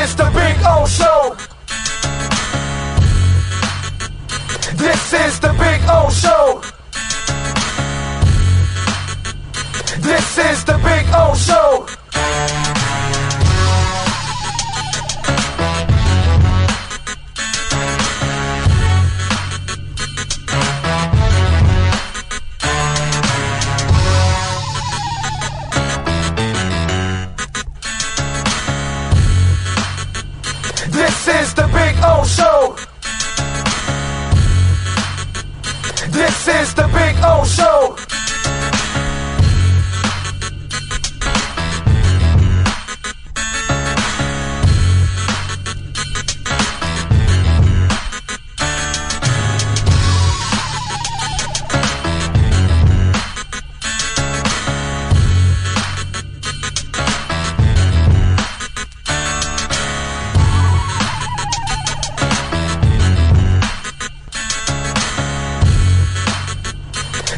is the Big O Show. This is the Big O Show. This is the Big O Show. This is the Big O Show. This is the Big O Show.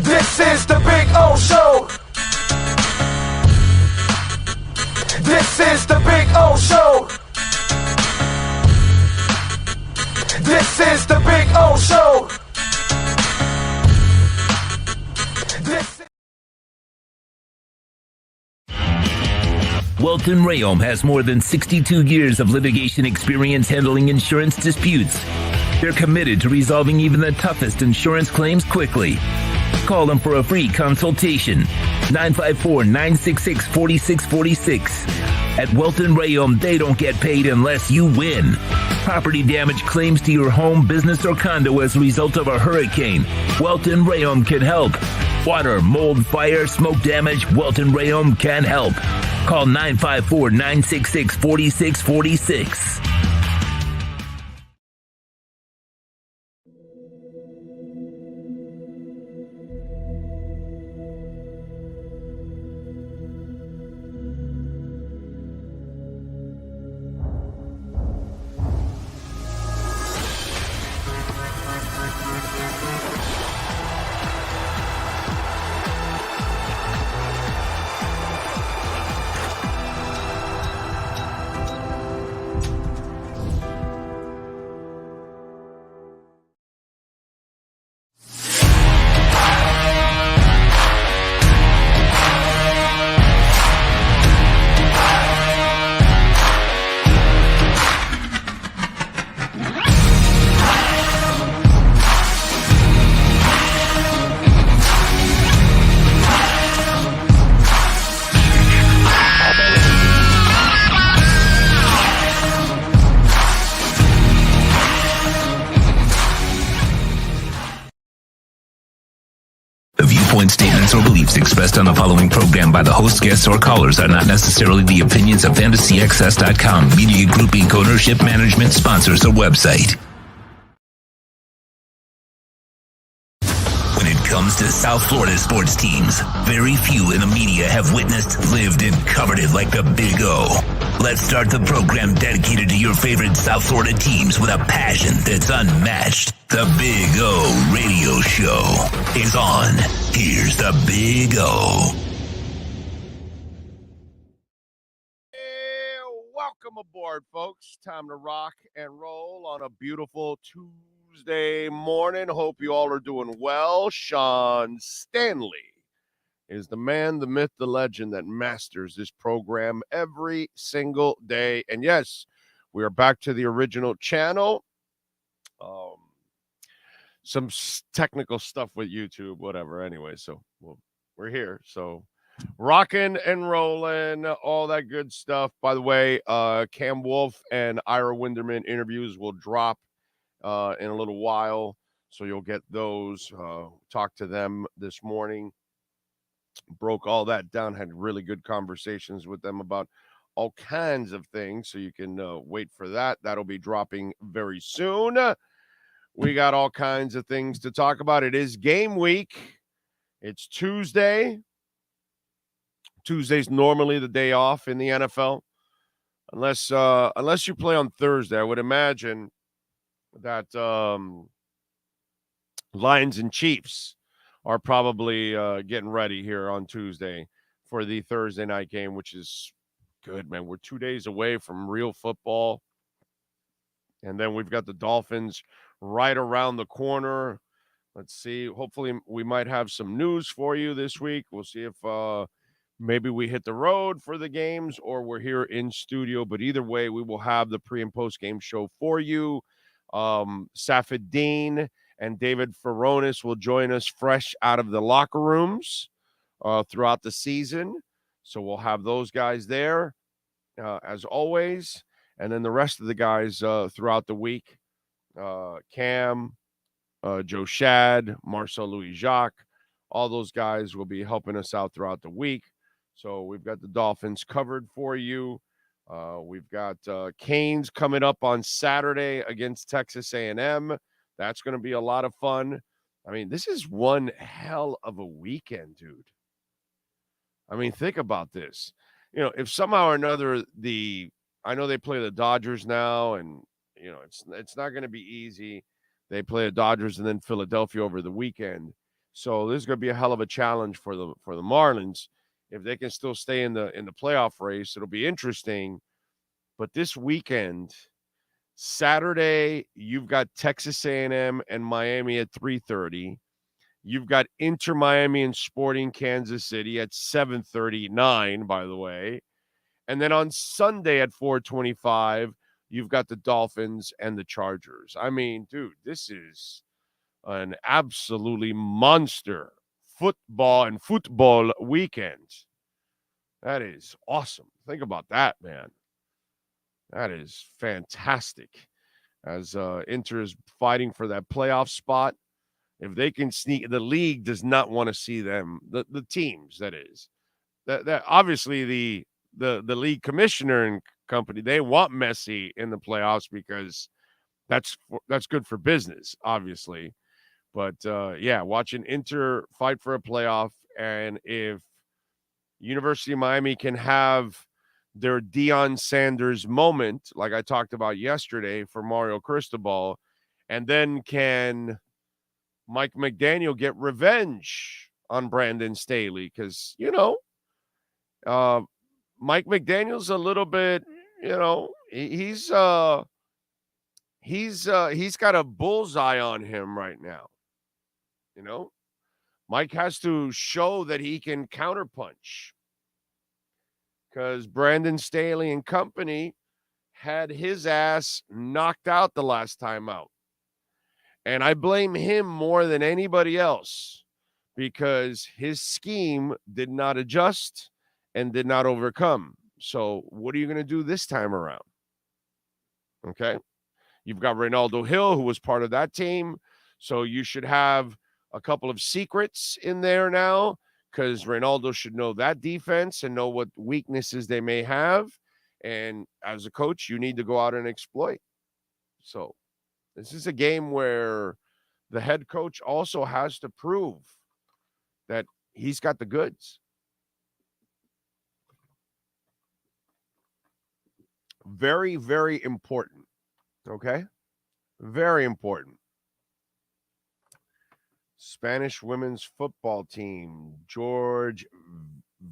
This is the Big O Show. This is the Big O Show. This is the Big O Show. Welt Rheaume has more than 62 years of litigation experience handling insurance disputes. They're committed to resolving even the toughest insurance claims quickly. Call them for a free consultation. 954-966-4646. At Welt Rheaume, they don't get paid unless you win. Property damage claims to your home, business, or condo as a result of a hurricane. Welt Rheaume can help. Water, mold, fire, smoke damage, Welt Rheaume can help. Call 954-966-4646. Statements or beliefs expressed on the following program by the host, guests, or callers are not necessarily the opinions of FantasyAccess.com, Media Group Inc. ownership, management, sponsors, or website. When it comes to South Florida sports teams, very few in the media have witnessed, lived, and covered it like the Big O. Let's start the program dedicated to your favorite South Florida teams with a passion that's unmatched. The Big O Radio Show is on. Here's the Big O. Hey, welcome aboard, folks. Time to rock and roll on a beautiful Tuesday morning. Hope you all are doing well. Sean Stanley is the man, the myth, the legend that masters this program every single day. And yes, we are back to the original channel. Some technical stuff with YouTube, whatever. Anyway, so we're here. So rocking and rolling, all that good stuff. By the way, Cam Wolf and Ira Winderman interviews will drop in a little while. So you'll get those. Talk to them this morning. Broke all that down, had really good conversations with them about all kinds of things. So you can wait for that. That'll be dropping very soon. We got all kinds of things to talk about. It is game week. It's Tuesday. Tuesday's normally the day off in the NFL. Unless you play on Thursday, I would imagine that Lions and Chiefs are probably getting ready here on Tuesday for the Thursday night game, which is good, man. We're 2 days away from real football. And then we've got the Dolphins right around the corner. Let's see. Hopefully, we might have some news for you this week. We'll see if maybe we hit the road for the games or we're here in studio. But either way, we will have the pre and post game show for you. Safed Dean and David Feronis will join us fresh out of the locker rooms throughout the season. So we'll have those guys there as always. And then the rest of the guys throughout the week, Cam, Joe Shad, Marcel Louis-Jacques, all those guys will be helping us out throughout the week. So we've got the Dolphins covered for you. We've got Canes coming up on Saturday against Texas A&M. That's going to be a lot of fun. I mean, this is one hell of a weekend, dude. I mean, think about this. You know, if somehow or another I know they play the Dodgers now, and you know it's not going to be easy. They play the Dodgers and then Philadelphia over the weekend, so this is going to be a hell of a challenge for the Marlins. If they can still stay in the playoff race, it'll be interesting. But this weekend, Saturday, you've got Texas A&M and Miami at 3:30. You've got InterMiami and Sporting Kansas City at 7:39. By the way. And then on Sunday at 4:25, you've got the Dolphins and the Chargers. I mean, dude, this is an absolutely monster football weekend. That is awesome. Think about that, man. That is fantastic. As Inter is fighting for that playoff spot, if they can sneak, the league does not want to see them. The teams, that is, that obviously the league commissioner and company, they want Messi in the playoffs because that's good for business, obviously. But yeah, watching Inter fight for a playoff, and if University of Miami can have their Deion Sanders moment, like I talked about yesterday for Mario Cristobal, and then can Mike McDaniel get revenge on Brandon Staley? Because, you know, Mike McDaniel's a little bit, you know, he's got a bullseye on him right now. You know, Mike has to show that he can counterpunch, because Brandon Staley and company had his ass knocked out the last time out. And I blame him more than anybody else, because his scheme did not adjust and did not overcome. So what are you going to do this time around? Okay. You've got Reynaldo Hill, who was part of that team. So you should have a couple of secrets in there now, because Reynaldo should know that defense and know what weaknesses they may have. And as a coach, you need to go out and exploit. So this is a game where the head coach also has to prove that he's got the goods. Very, very important. Okay? Very important. Spanish women's football team, George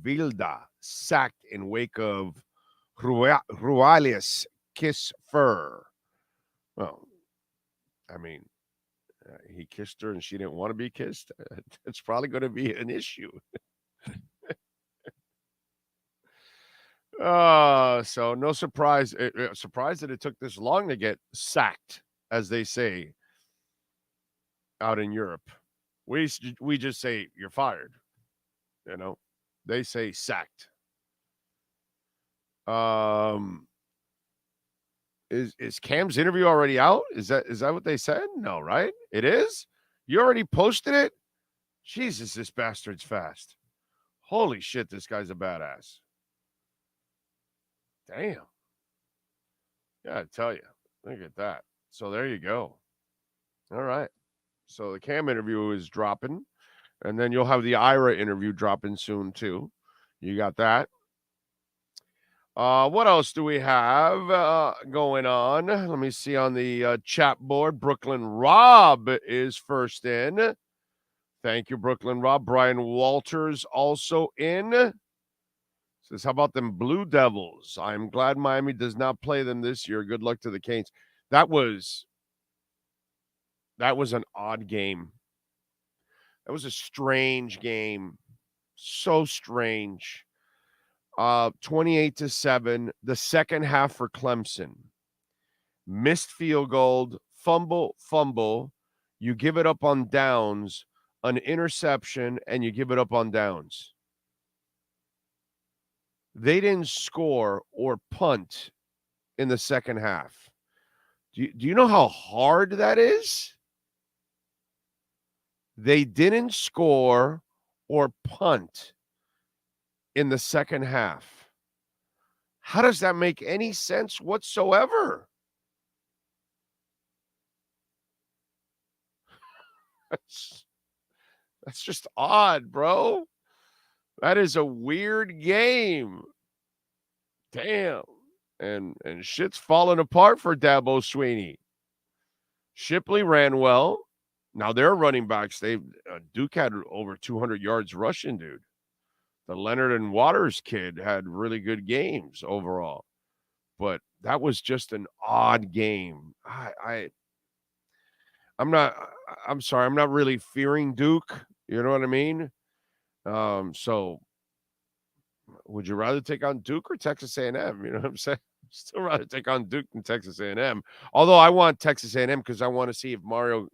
Vilda, sacked in wake of Ruales kiss fur. Well, I mean, he kissed her and she didn't want to be kissed. It's probably going to be an issue. So no surprise. Surprised that it took this long to get sacked, as they say out in Europe. We just say you're fired. You know, they say sacked. Is Cam's interview already out? Is that what they said? No, right? It is? You already posted it? Jesus, this bastard's fast. Holy shit, this guy's a badass. Damn. Yeah, I tell you. Look at that. So there you go. All right. So the Cam interview is dropping, and then you'll have the Ira interview dropping soon too. You got that. What else do we have going on? Let me see on the chat board. Brooklyn Rob is first in. Thank you, Brooklyn Rob. Brian Walters also in. Says, how about them Blue Devils? I'm glad Miami does not play them this year. Good luck to the Canes. That was an odd game. That was a strange game. So strange. 28-7. The second half for Clemson. Missed field goal, fumble. You give it up on downs, an interception, and you give it up on downs. They didn't score or punt in the second half. Do you know how hard that is? They didn't score or punt in the second half. How does that make any sense whatsoever? That's just odd, bro. That is a weird game. Damn. And shit's falling apart for Dabo Swinney. Shipley ran well. Now their running backs, Duke had over 200 yards rushing, dude. The Leonard and Waters kid had really good games overall. But that was just an odd game. I'm sorry, I'm not really fearing Duke. You know what I mean? So would you rather take on Duke or Texas A&M? You know what I'm saying? Still rather take on Duke than Texas A&M. Although I want Texas A&M because I want to see if Mario,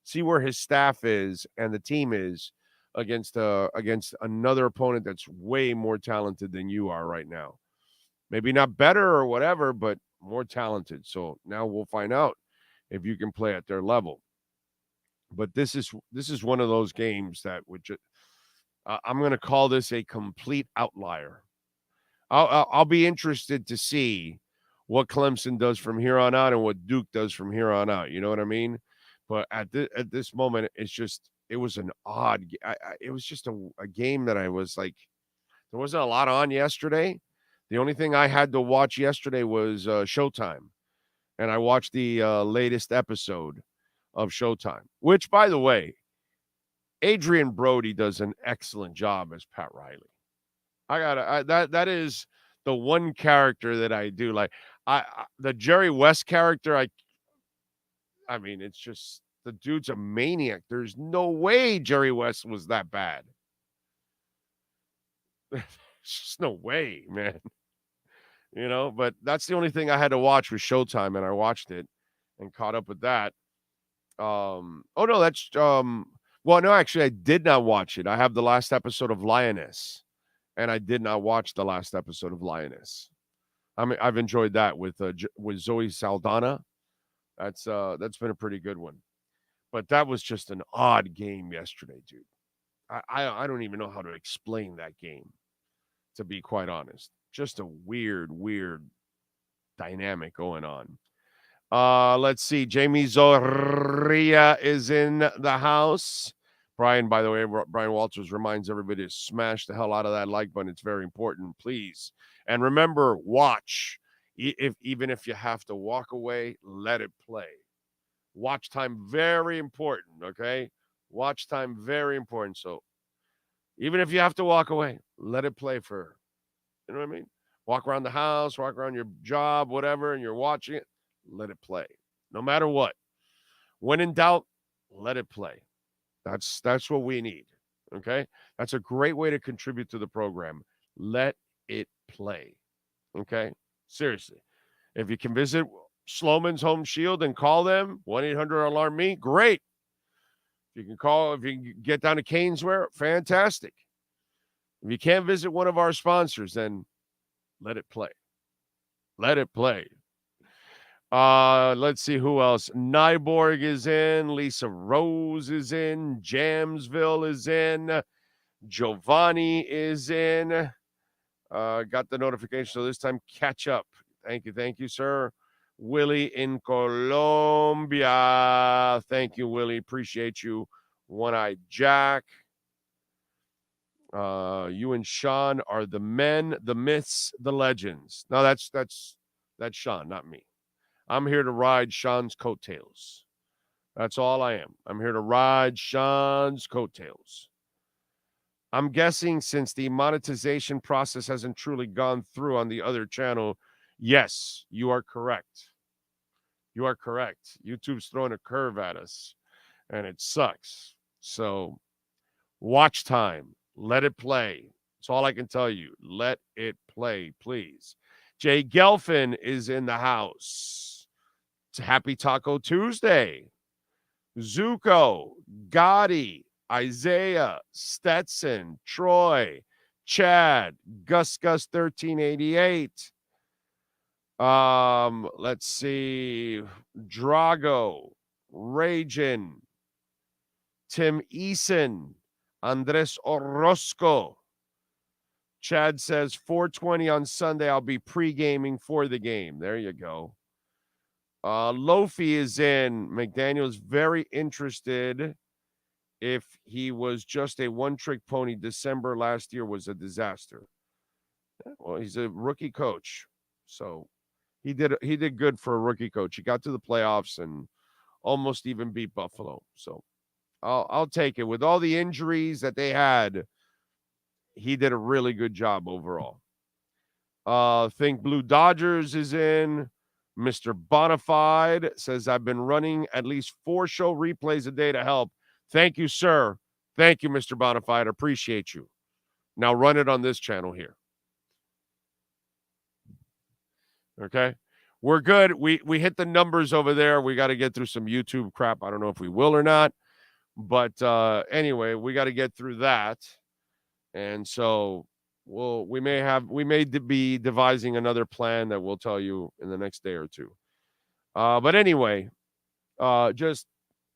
see where his staff is and the team is against another opponent that's way more talented than you are right now. Maybe not better or whatever, but more talented. So now we'll find out if you can play at their level. But this is one of those games that I'm going to call this a complete outlier. I'll be interested to see what Clemson does from here on out and what Duke does from here on out. You know what I mean? But at this moment, it was an odd. It was just a game that I was like, there wasn't a lot on yesterday. The only thing I had to watch yesterday was Showtime, and I watched the latest episode of Showtime, which, by the way, Adrian Brody does an excellent job as Pat Riley. That is the one character that I do like. The Jerry West character, I mean, it's just the dude's a maniac. There's no way Jerry West was that bad. There's just no way, man. But that's the only thing I had to watch was Showtime, and I watched it and caught up with that. Well, no, actually, I did not watch it. I have the last episode of Lioness, and I did not watch the last episode of Lioness. I mean, I've enjoyed that with Zoe Saldana. That's been a pretty good one. But that was just an odd game yesterday, dude. I don't even know how to explain that game, to be quite honest. Just a weird dynamic going on. Let's see. Jamie Zoria is in the house. Brian, by the way, Brian Walters reminds everybody to smash the hell out of that like button. It's very important, please. And remember, watch. Even if you have to walk away, let it play. Watch time, very important, okay? Watch time, very important. So even if you have to walk away, let it play for, you know what I mean? Walk around the house, walk around your job, whatever, and you're watching it, let it play. No matter what. When in doubt, let it play. That's what we need, okay? That's a great way to contribute to the program. Let it play, okay? Seriously. If you can visit Sloman's Home Shield and call them, 1-800-ALARM-ME, great. If you can get down to Canesware, fantastic. If you can't visit one of our sponsors, then let it play. Let it play. Let's see who else. Nyborg is in. Lisa Rose is in. Jamsville is in. Giovanni is in. Got the notification, so this time catch up. Thank you, sir. Willie in Colombia. Thank you, Willie. Appreciate you. One-Eyed Jack. You and Sean are the men, the myths, the legends. No, that's Sean, not me. I'm here to ride Sean's coattails. That's all I am. I'm here to ride Sean's coattails. I'm guessing since the monetization process hasn't truly gone through on the other channel, yes, you are correct. You are correct. YouTube's throwing a curve at us, and it sucks. So, watch time. Let it play. That's all I can tell you. Let it play, please. Jay Gelfin is in the house. It's Happy Taco Tuesday. Zuko, Gotti, Isaiah, Stetson, Troy, Chad, Gus 1388. Let's see. Drago, Ragin, Tim Eason, Andres Orozco. Chad says 4:20 on Sunday. I'll be pre-gaming for the game. There you go. Lofi is in. McDaniel's very interested. If he was just a one-trick pony, December last year was a disaster. Well, he's a rookie coach, so he did good for a rookie coach. He got to the playoffs and almost even beat Buffalo. So I'll take it. With all the injuries that they had, he did a really good job overall. Think Blue Dodgers is in. Mr. Bonafide says, I've been running at least 4 show replays a day to help. Thank you, sir. Thank you, Mr. Bonafide. Appreciate you. Now run it on this channel here. Okay? We're good. We hit the numbers over there. We got to get through some YouTube crap. I don't know if we will or not. But anyway, we got to get through that. And so we may be devising another plan that we'll tell you in the next day or two. But anyway, just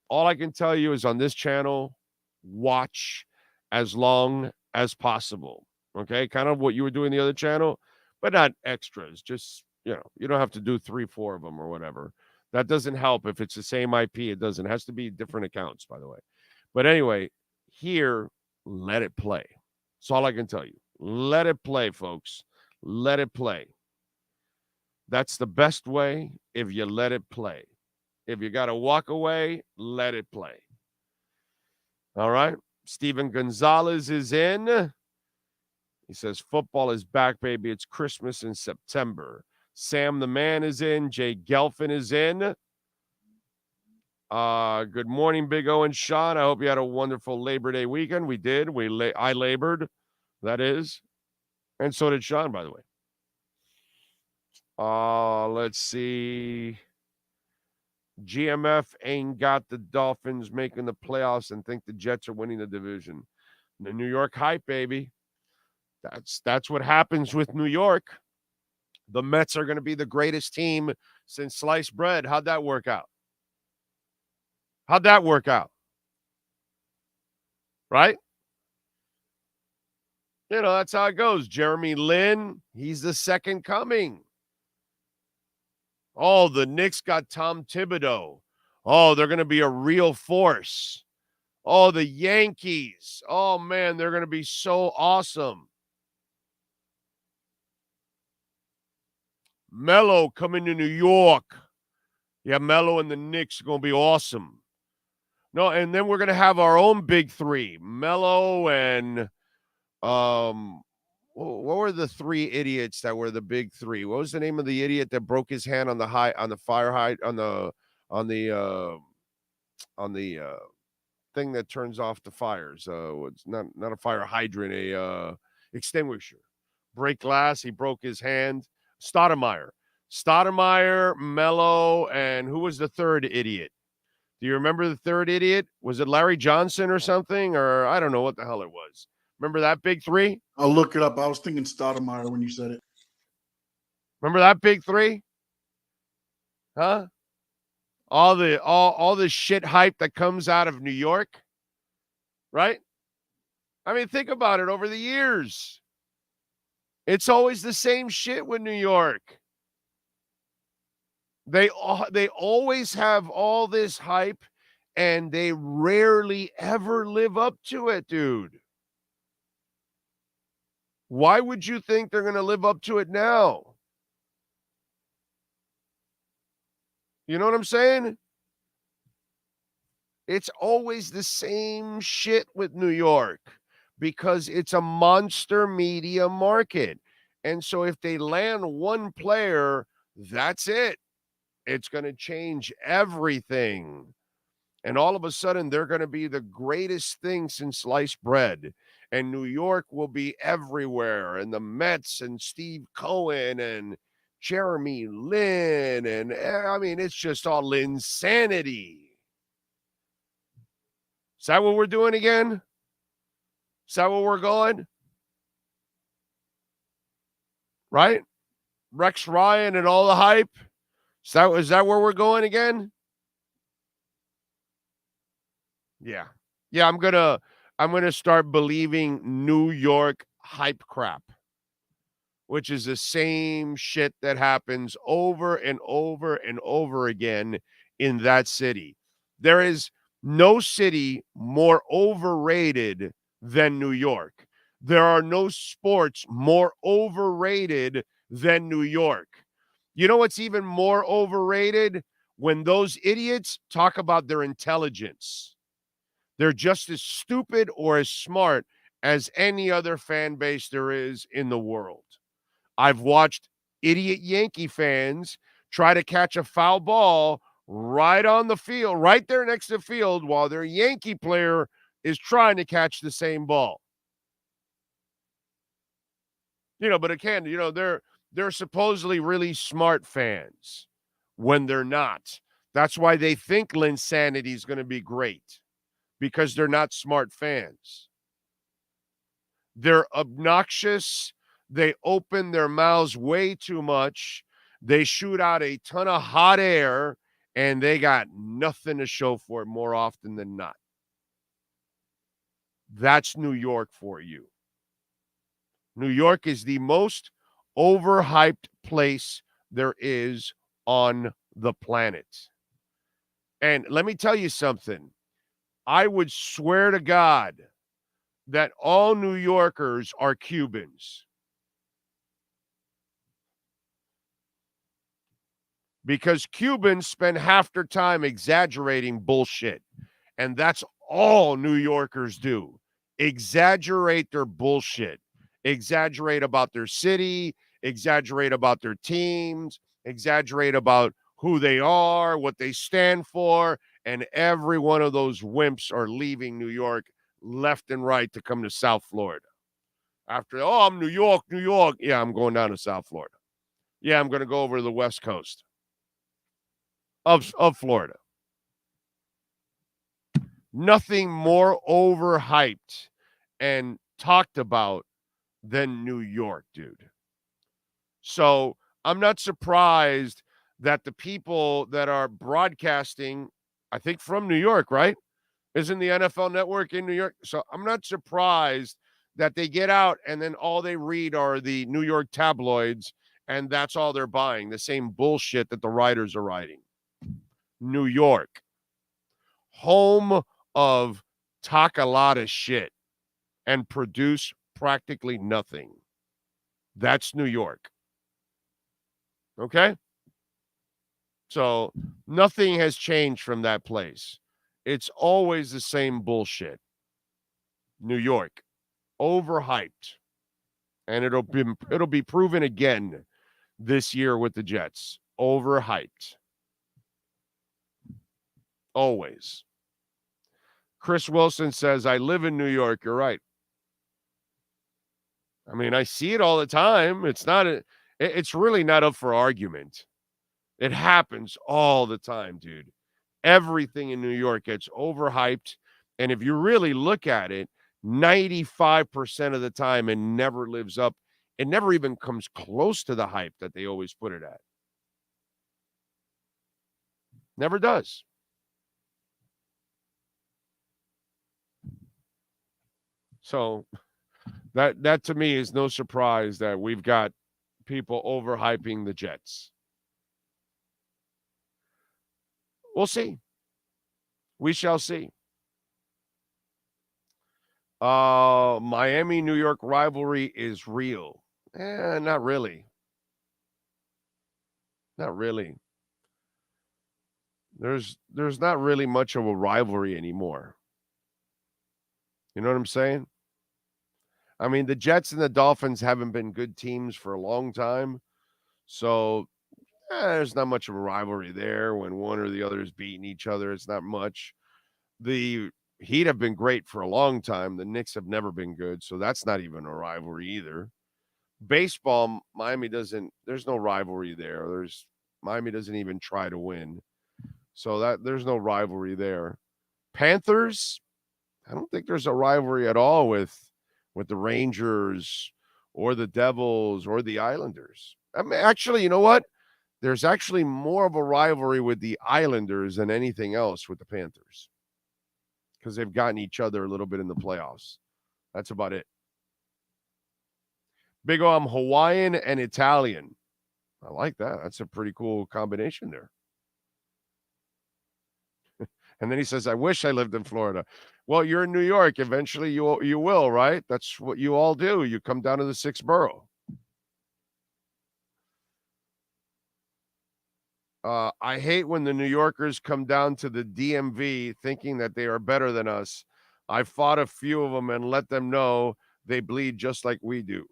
all I can tell you is on this channel, watch as long as possible. Okay, kind of what you were doing the other channel, but not extras. Just, you don't have to do 3-4 of them or whatever. That doesn't help if it's the same IP. It doesn't. It has to be different accounts, by the way. But anyway, here, let it play. That's all I can tell you. Let it play, folks. Let it play. That's the best way if you let it play. If you got to walk away, let it play. All right. Steven Gonzalez is in. He says, football is back, baby. It's Christmas in September. Sam the Man is in. Jay Gelfin is in. Good morning, Big O and Sean. I hope you had a wonderful Labor Day weekend. We did. I labored. That is. And so did Sean, by the way. Let's see. GMF ain't got the Dolphins making the playoffs and think the Jets are winning the division. The New York hype, baby. That's what happens with New York. The Mets are going to be the greatest team since sliced bread. How'd that work out? Right? That's how it goes. Jeremy Lin, he's the second coming. Oh, the Knicks got Tom Thibodeau. Oh, they're going to be a real force. Oh, the Yankees. Oh, man, they're going to be so awesome. Melo coming to New York. Yeah, Melo and the Knicks are going to be awesome. No, and then we're going to have our own big three. Melo and what were the 3 idiots that were the big 3? What was the name of the idiot that broke his hand on the thing that turns off the fires? It's not a fire hydrant, a extinguisher. Break glass. He broke his hand. Stoudemire, Melo, and who was the third idiot? Do you remember the third idiot? Was it Larry Johnson or something? Or I don't know what the hell it was. Remember that big 3? I'll look it up. I was thinking Stoudemire when you said it. Remember that big 3? Huh? All the shit hype that comes out of New York, right? I mean, think about it over the years. It's always the same shit with New York. They always have all this hype, and they rarely ever live up to it, dude. Why would you think they're going to live up to it now? You know what I'm saying? It's always the same shit with New York. because it's a monster media market. And so if they land one player, that's it. It's going to change everything. And all of a sudden, they're going to be the greatest thing since sliced bread. And New York will be everywhere. And the Mets and Steve Cohen and Jeremy Lin. And I mean, it's just all insanity. Is that what we're doing again? Is that where we're going? Right? Rex Ryan and all the hype? Is that where we're going again? Yeah. Yeah, I'm gonna start believing New York hype crap, which is the same shit that happens over and over and over again in that city. There is no city more overrated than New York. There are no sports more overrated than New York. You know what's even more overrated? When those idiots talk about their intelligence. They're just as stupid or as smart as any other fan base there is in the world. I've watched idiot Yankee fans try to catch a foul ball right on the field, right there next to the field, while their Yankee player is trying to catch the same ball. But again, they're supposedly really smart fans when they're not. That's why they think Linsanity is going to be great, because they're not smart fans. They're obnoxious. They open their mouths way too much. They shoot out a ton of hot air, and they got nothing to show for it more often than not. That's New York for you. New York is the most overhyped place there is on the planet. And let me tell you something. I would swear to God that all New Yorkers are Cubans. Because Cubans spend half their time exaggerating bullshit. And that's all New Yorkers do. Exaggerate their bullshit. Exaggerate about their city. Exaggerate about their teams. Exaggerate about who they are, what they stand for. And every one of those wimps are leaving New York left and right to come to South Florida. After, I'm New York, New York. Yeah, I'm going down to South Florida. Yeah, I'm going to go over to the West Coast of Florida. Nothing more overhyped and talked about than New York, dude. So I'm not surprised that the people that are broadcasting, I think from New York, right? Isn't the NFL Network in New York? So I'm not surprised that they get out and then all they read are the New York tabloids, and that's all they're buying, the same bullshit that the writers are writing. New York, home of talk a lot of shit and produce practically nothing. That's New York. Okay? So nothing has changed from that place. It's always the same bullshit. New York, overhyped. And it'll be proven again this year with the Jets. Overhyped. Always. Chris Wilson says, I live in New York. You're right. I mean, I see it all the time. It's really not up for argument. It happens all the time, dude. Everything in New York gets overhyped. And if you really look at it, 95% of the time, it never lives up. It never even comes close to the hype that they always put it at. Never does. So that to me is no surprise that we've got people overhyping the Jets. We'll see. We shall see. Miami, New York rivalry is real. Not really. Not really. There's not really much of a rivalry anymore. You know what I'm saying? I mean, the Jets and the Dolphins haven't been good teams for a long time. So there's not much of a rivalry there when one or the other is beating each other. It's not much. The Heat have been great for a long time. The Knicks have never been good. So that's not even a rivalry either. Baseball, Miami doesn't, there's no rivalry there. Miami doesn't even try to win. So there's no rivalry there. Panthers, I don't think there's a rivalry at all with the Rangers or the Devils or the Islanders. I mean, actually, you know what? There's actually more of a rivalry with the Islanders than anything else with the Panthers because they've gotten each other a little bit in the playoffs. That's about it. Big O, I'm Hawaiian and Italian. I like that. That's a pretty cool combination there. And then he says, I wish I lived in Florida. Well, you're in New York. Eventually you will, right? That's what you all do. You come down to the 6th borough. I hate when the New Yorkers come down to the DMV thinking that they are better than us. I fought a few of them and let them know they bleed just like we do.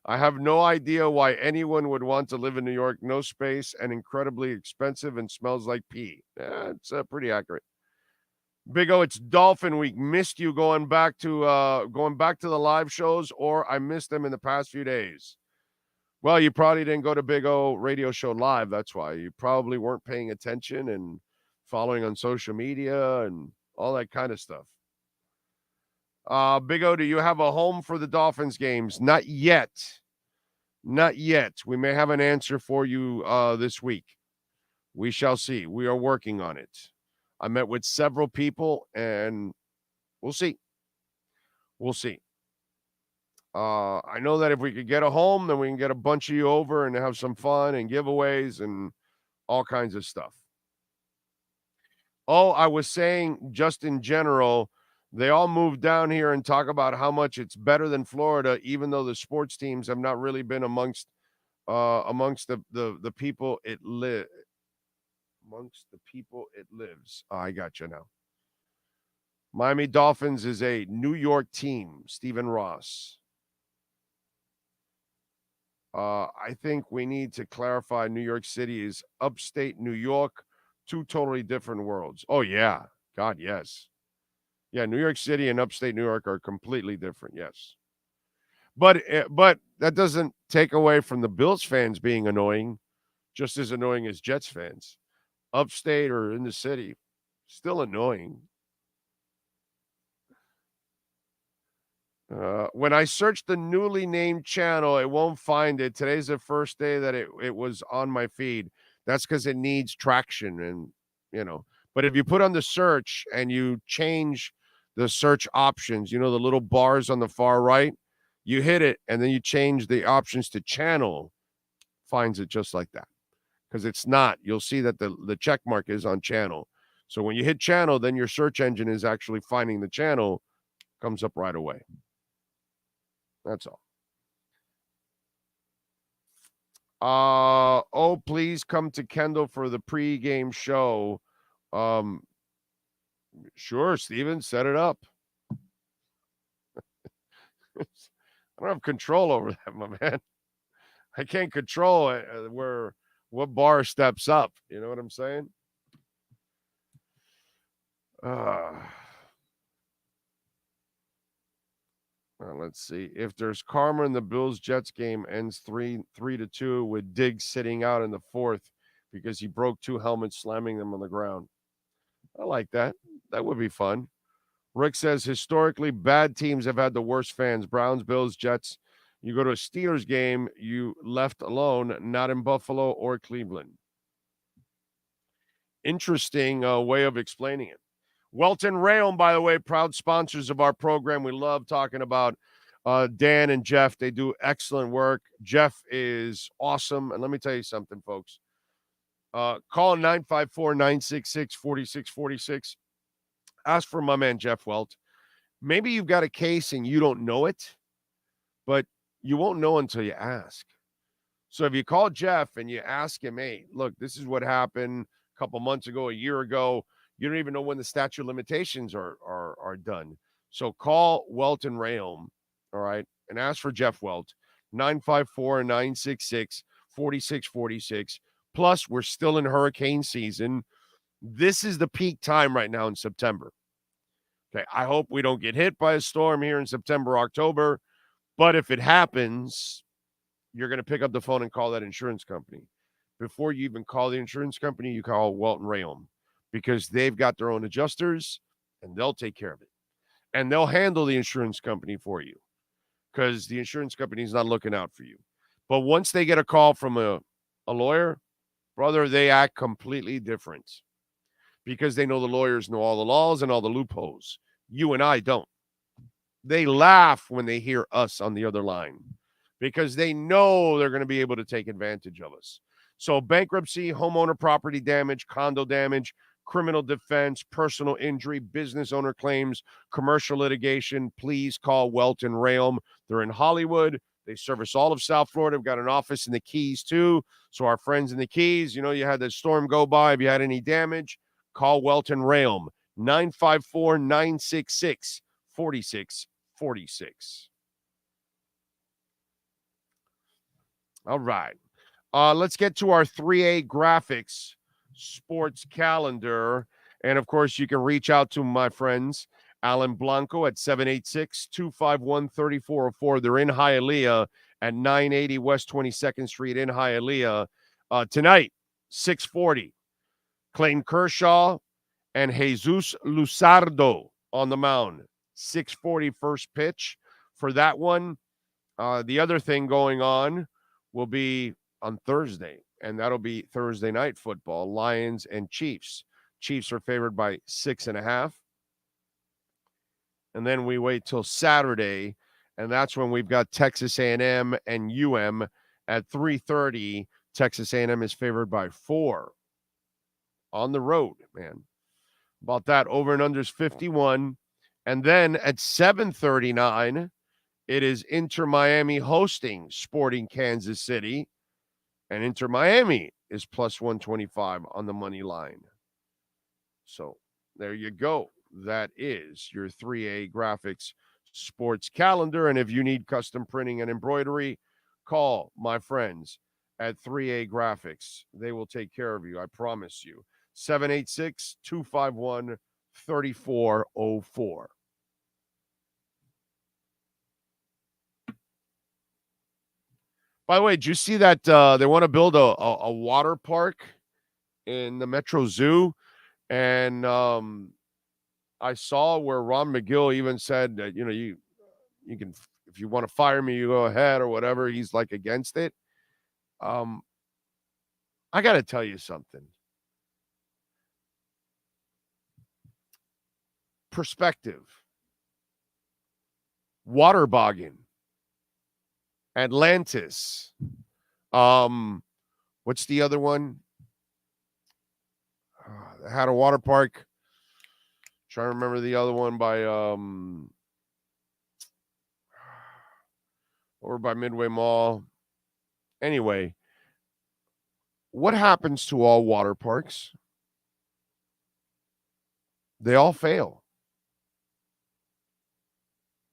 I have no idea why anyone would want to live in New York. No space and incredibly expensive and smells like pee. It's pretty accurate. Big O, it's Dolphin week. Missed you going back to the live shows, or I missed them in the past few days. Well, you probably didn't go to Big O radio show live. That's why you probably weren't paying attention and following on social media and all that kind of stuff. Big O, do you have a home for the Dolphins games? Not yet. Not yet. We may have an answer for you this week. We shall see. We are working on it. I met with several people, and we'll see. We'll see. I know that if we could get a home, then we can get a bunch of you over and have some fun and giveaways and all kinds of stuff. Oh, I was saying just in general, they all move down here and talk about how much it's better than Florida, even though the sports teams have not really been amongst the people it lives. Amongst the people it lives. I got you now. Miami Dolphins is a New York team. Stephen Ross. I think we need to clarify New York City is upstate New York, two totally different worlds. Oh, yeah. God, yes. Yeah, New York City and upstate New York are completely different, yes. But that doesn't take away from the Bills fans being annoying, just as annoying as Jets fans. Upstate or in the city, still annoying. When I search the newly named channel, it won't find it. Today's the first day that it was on my feed. That's because it needs traction and, But if you put on the search and you change the search options, the little bars on the far right, you hit it and then you change the options to channel, finds it just like that. Because it's not. You'll see that the check mark is on channel. So when you hit channel, then your search engine is actually finding the channel, comes up right away. That's all. Please come to Kendall for the pregame show. Sure, Steven, set it up. I don't have control over that, my man. I can't control what bar steps up. You know what I'm saying? Let's see. If there's karma in the Bills-Jets game ends 3-2 with Diggs sitting out in the 4th because he broke 2 helmets, slamming them on the ground. I like that. That would be fun. Rick says, historically, bad teams have had the worst fans. Browns, Bills, Jets. You go to a Steelers game, you left alone, not in Buffalo or Cleveland. Interesting way of explaining it. Welt Rheaume, by the way, proud sponsors of our program. We love talking about Dan and Jeff. They do excellent work. Jeff is awesome. And let me tell you something, folks. Call 954-966-4646. Ask for my man, Jeff Welt. Maybe you've got a case and you don't know it, but you won't know until you ask. So if you call Jeff and you ask him, hey, look, this is what happened a couple months ago, a year ago. You don't even know when the statute of limitations are done. So call Welt Rheaume, all right, and ask for Jeff Welt, 954-966-4646. Plus, we're still in hurricane season. This is the peak time right now in September. Okay, I hope we don't get hit by a storm here in September, October. But if it happens, you're going to pick up the phone and call that insurance company. Before you even call the insurance company, you call Welt Rheaume because they've got their own adjusters and they'll take care of it. And they'll handle the insurance company for you because the insurance company is not looking out for you. But once they get a call from a lawyer, brother, they act completely different because they know the lawyers know all the laws and all the loopholes. You and I don't. They laugh when they hear us on the other line because they know they're going to be able to take advantage of us. So bankruptcy, homeowner property damage, condo damage, criminal defense, personal injury, business owner claims, commercial litigation, please call Welt Rheaume. They're in Hollywood. They service all of South Florida. We've got an office in the Keys too. So our friends in the Keys, you had the storm go by. If you had any damage, call Welt Rheaume, 954-966-4646. All right. Let's get to our 3A graphics sports calendar. And, of course, you can reach out to my friends, Alan Blanco at 786-251-3404. They're in Hialeah at 980 West 22nd Street in Hialeah. Tonight, 6:40, Clayton Kershaw and Jesus Luzardo on the mound. 6:40 first pitch for that one. The other thing going on will be on Thursday, and that'll be Thursday night football, Lions and Chiefs. Chiefs are favored by 6.5. And then we wait till Saturday, and that's when we've got Texas A&M and UM at 3:30. Texas A&M is favored by 4 on the road, man. About that, over and under is 51. And then at 7:39, it is InterMiami hosting Sporting Kansas City. And InterMiami is plus 125 on the money line. So there you go. That is your 3A graphics sports calendar. And if you need custom printing and embroidery, call my friends at 3A Graphics. They will take care of you. I promise you. 786-251-3404. By the way, did you see that they want to build a water park in the Metro Zoo? And I saw where Ron McGill even said that, you can, if you want to fire me, you go ahead or whatever. He's like against it. I got to tell you something. Perspective. Water bogging. Atlantis. What's the other one? They had a water park. Trying to remember the other one by over by Midway Mall. Anyway, what happens to all water parks? They all fail.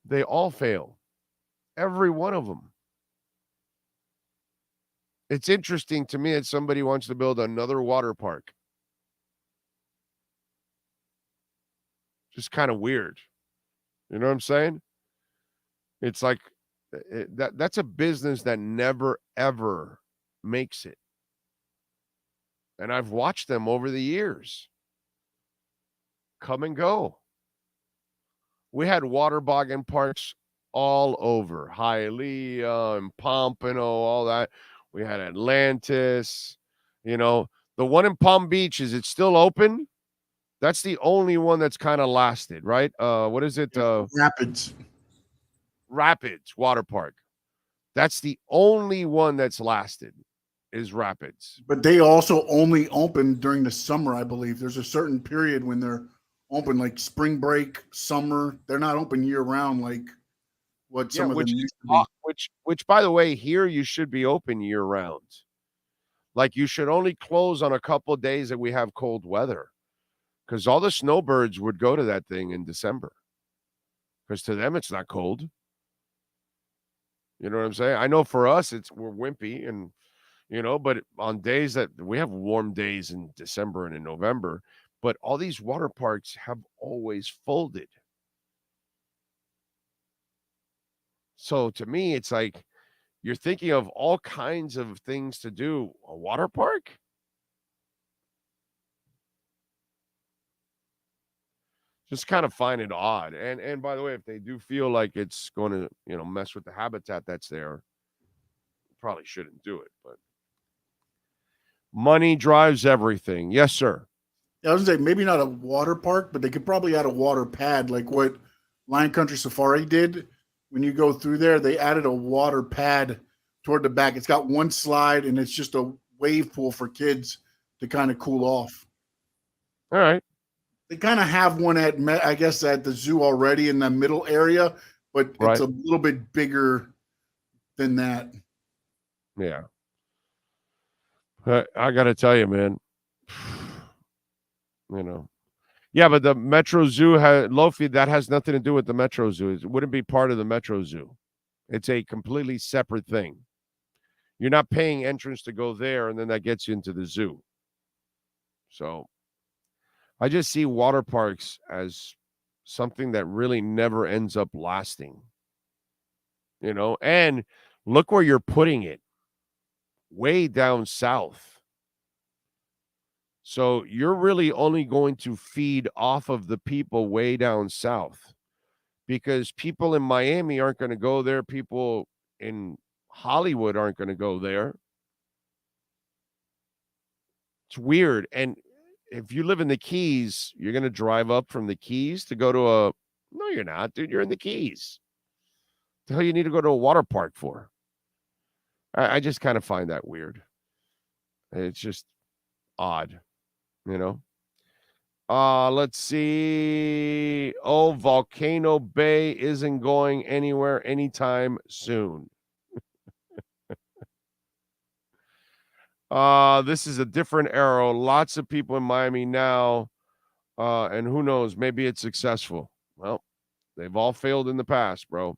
They all fail. Every one of them. It's interesting to me that somebody wants to build another water park. Just kind of weird. You know what I'm saying? It's like that's a business that never, ever makes it. And I've watched them over the years come and go. We had water bogging parks all over. Hialeah and Pompano, all that. We had Atlantis. The one in Palm Beach, is it still open? That's the only one that's kind of lasted, right? What is it? Rapids Water Park. That's the only one that's lasted, is Rapids. But they also only open during the summer, I believe. There's a certain period when they're open, like spring break, summer. They're not open year round like what some of them used to be. Which, by the way, here you should be open year round. Like you should only close on a couple of days that we have cold weather, because all the snowbirds would go to that thing in December. because to them it's not cold. You know what I'm saying? I know for us we're wimpy and but on days that we have warm days in December and in November, but all these water parks have always folded. So to me, it's like you're thinking of all kinds of things to do. A water park? Just kind of find it odd. And by the way, if they do feel like it's going to, mess with the habitat that's there, probably shouldn't do it. But money drives everything. Yes, sir. Yeah, I was gonna say maybe not a water park, but they could probably add a water pad like what Lion Country Safari did. When you go through there, they added a water pad toward the back. It's got one slide, and it's just a wave pool for kids to kind of cool off. All right. They kind of have one at the zoo already in the middle area, but it's a little bit bigger than that. Yeah. I got to tell you, man, Yeah, but the Metro Zoo Lofi, that has nothing to do with the Metro Zoo. It wouldn't be part of the Metro Zoo. It's a completely separate thing. You're not paying entrance to go there, and then that gets you into the zoo. So I just see water parks as something that really never ends up lasting. And look where you're putting it. Way down south. So you're really only going to feed off of the people way down south, because people in Miami aren't going to go there. People in Hollywood aren't going to go there. It's weird. And if you live in the Keys, you're going to drive up from the Keys to go to no, you're not, dude. You're in the Keys. The hell you need to go to a water park for? I just kind of find that weird. It's just odd, Let's see. Oh, Volcano Bay isn't going anywhere anytime soon. This is a different arrow. Lots of people in Miami now, and who knows, maybe it's successful. Well, they've all failed in the past, bro.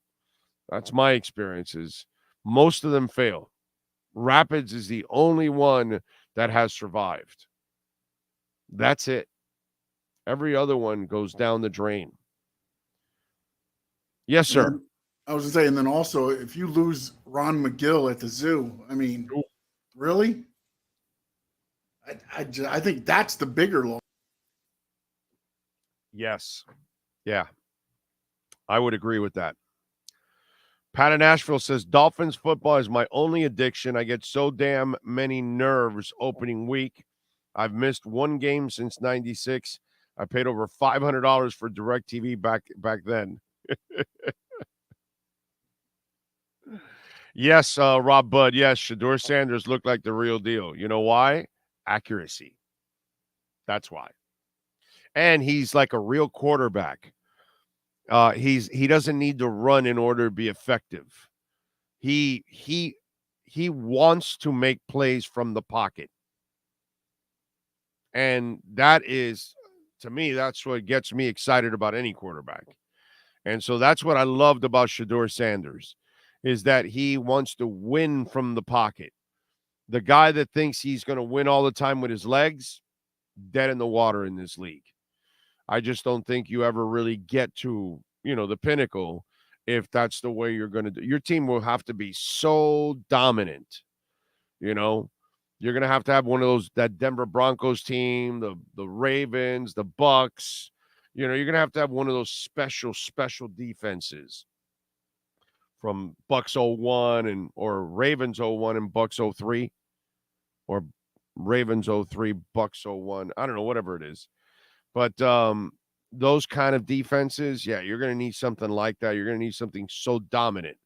That's my experiences. Most of them fail. Rapids is the only one that has survived. That's it. Every other one goes down the drain. Yes, sir. I was going to say, and then also, if you lose Ron McGill at the zoo, I mean, really? I think that's the bigger loss. Yes. Yeah. I would agree with that. Pat in Nashville says, Dolphins football is my only addiction. I get so damn many nerves opening week. I've missed one game since 96. I paid over $500 for DirecTV back then. Yes, Rob Budd. Yes, Shedeur Sanders looked like the real deal. You know why? Accuracy. That's why. And he's like a real quarterback. He doesn't need to run in order to be effective. He wants to make plays from the pocket. And that is, to me, that's what gets me excited about any quarterback. And so that's what I loved about Shedeur Sanders, is that he wants to win from the pocket. The guy that thinks he's going to win all the time with his legs, dead in the water in this league. I just don't think you ever really get to, the pinnacle if that's the way you're going to do. Your team will have to be so dominant, You're going to have one of those, that Denver Broncos team, the Ravens, the Bucks. You're going to have one of those special defenses from Bucks 01 or Ravens 01 and Bucks 03, or Ravens 03, Bucks 01. I don't know, whatever it is. But those kind of defenses, yeah, you're going to need something like that. You're going to need something so dominant.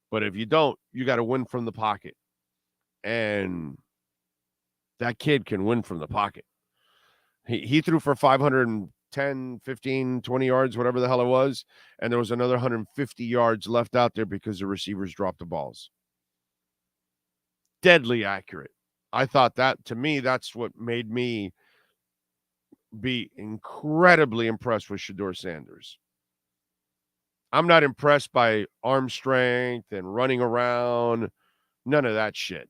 But if you don't, you got to win from the pocket. And that kid can win from the pocket. He threw for 510, 15, 20 yards, whatever the hell it was. And there was another 150 yards left out there because the receivers dropped the balls. Deadly accurate. I thought that, to me, that's what made me be incredibly impressed with Shedeur Sanders. I'm not impressed by arm strength and running around. None of that shit.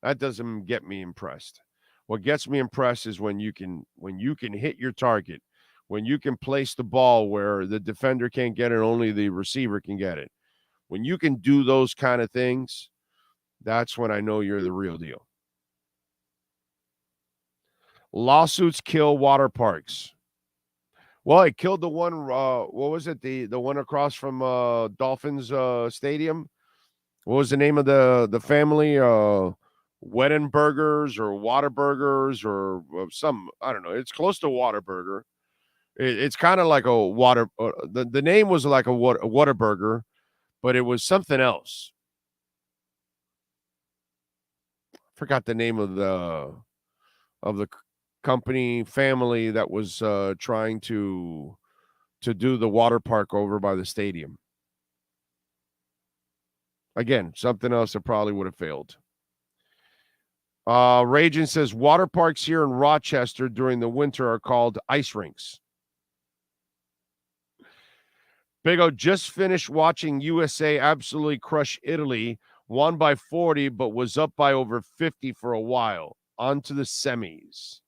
That doesn't get me impressed. What gets me impressed is when you can hit your target, when you can place the ball where the defender can't get it, only the receiver can get it. When you can do those kind of things, that's when I know you're the real deal. Lawsuits kill water parks. Well, it killed the one, what was it? The one across from Dolphins Stadium. What was the name of the family? Wettenbergers or Waterburgers or some, I don't know. It's close to Waterburger. It's kind of like a water. The name was like a Waterburger, but it was something else. Forgot the name of the company family that was trying to do the water park over by the stadium. Again, something else that probably would have failed. Ragin says water parks here in Rochester during the winter are called ice rinks. Big O just finished watching USA absolutely crush Italy, won by 40, but was up by over 50 for a while. On to the semis.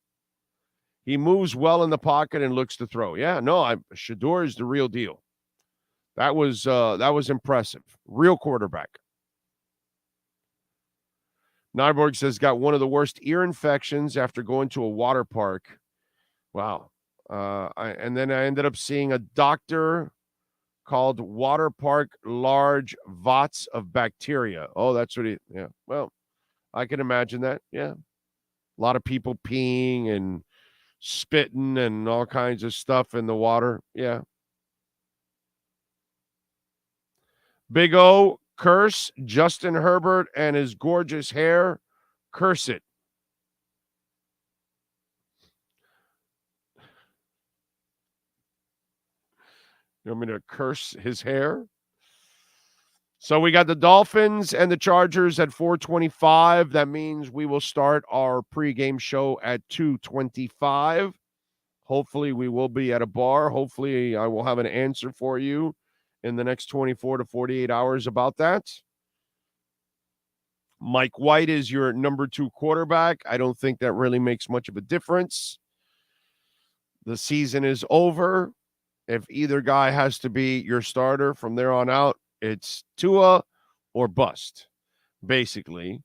He moves well in the pocket and looks to throw. Yeah, no, Shador is the real deal. That was impressive. Real quarterback. Nyborg says got one of the worst ear infections after going to a water park. Wow. And then I ended up seeing a doctor called water park large vats of bacteria. Oh, that's what yeah. Well, I can imagine that. Yeah. A lot of people peeing and spitting and all kinds of stuff in the water. Yeah. Big O, curse Justin Herbert and his gorgeous hair. Curse it. You want me to curse his hair? So we got the Dolphins and the Chargers at 4:25. That means we will start our pregame show at 2:25. Hopefully we will be at a bar. Hopefully I will have an answer for you in the next 24 to 48 hours about that. Mike White is your number 2 quarterback. I don't think that really makes much of a difference. The season is over. If either guy has to be your starter from there on out, it's Tua or bust, basically.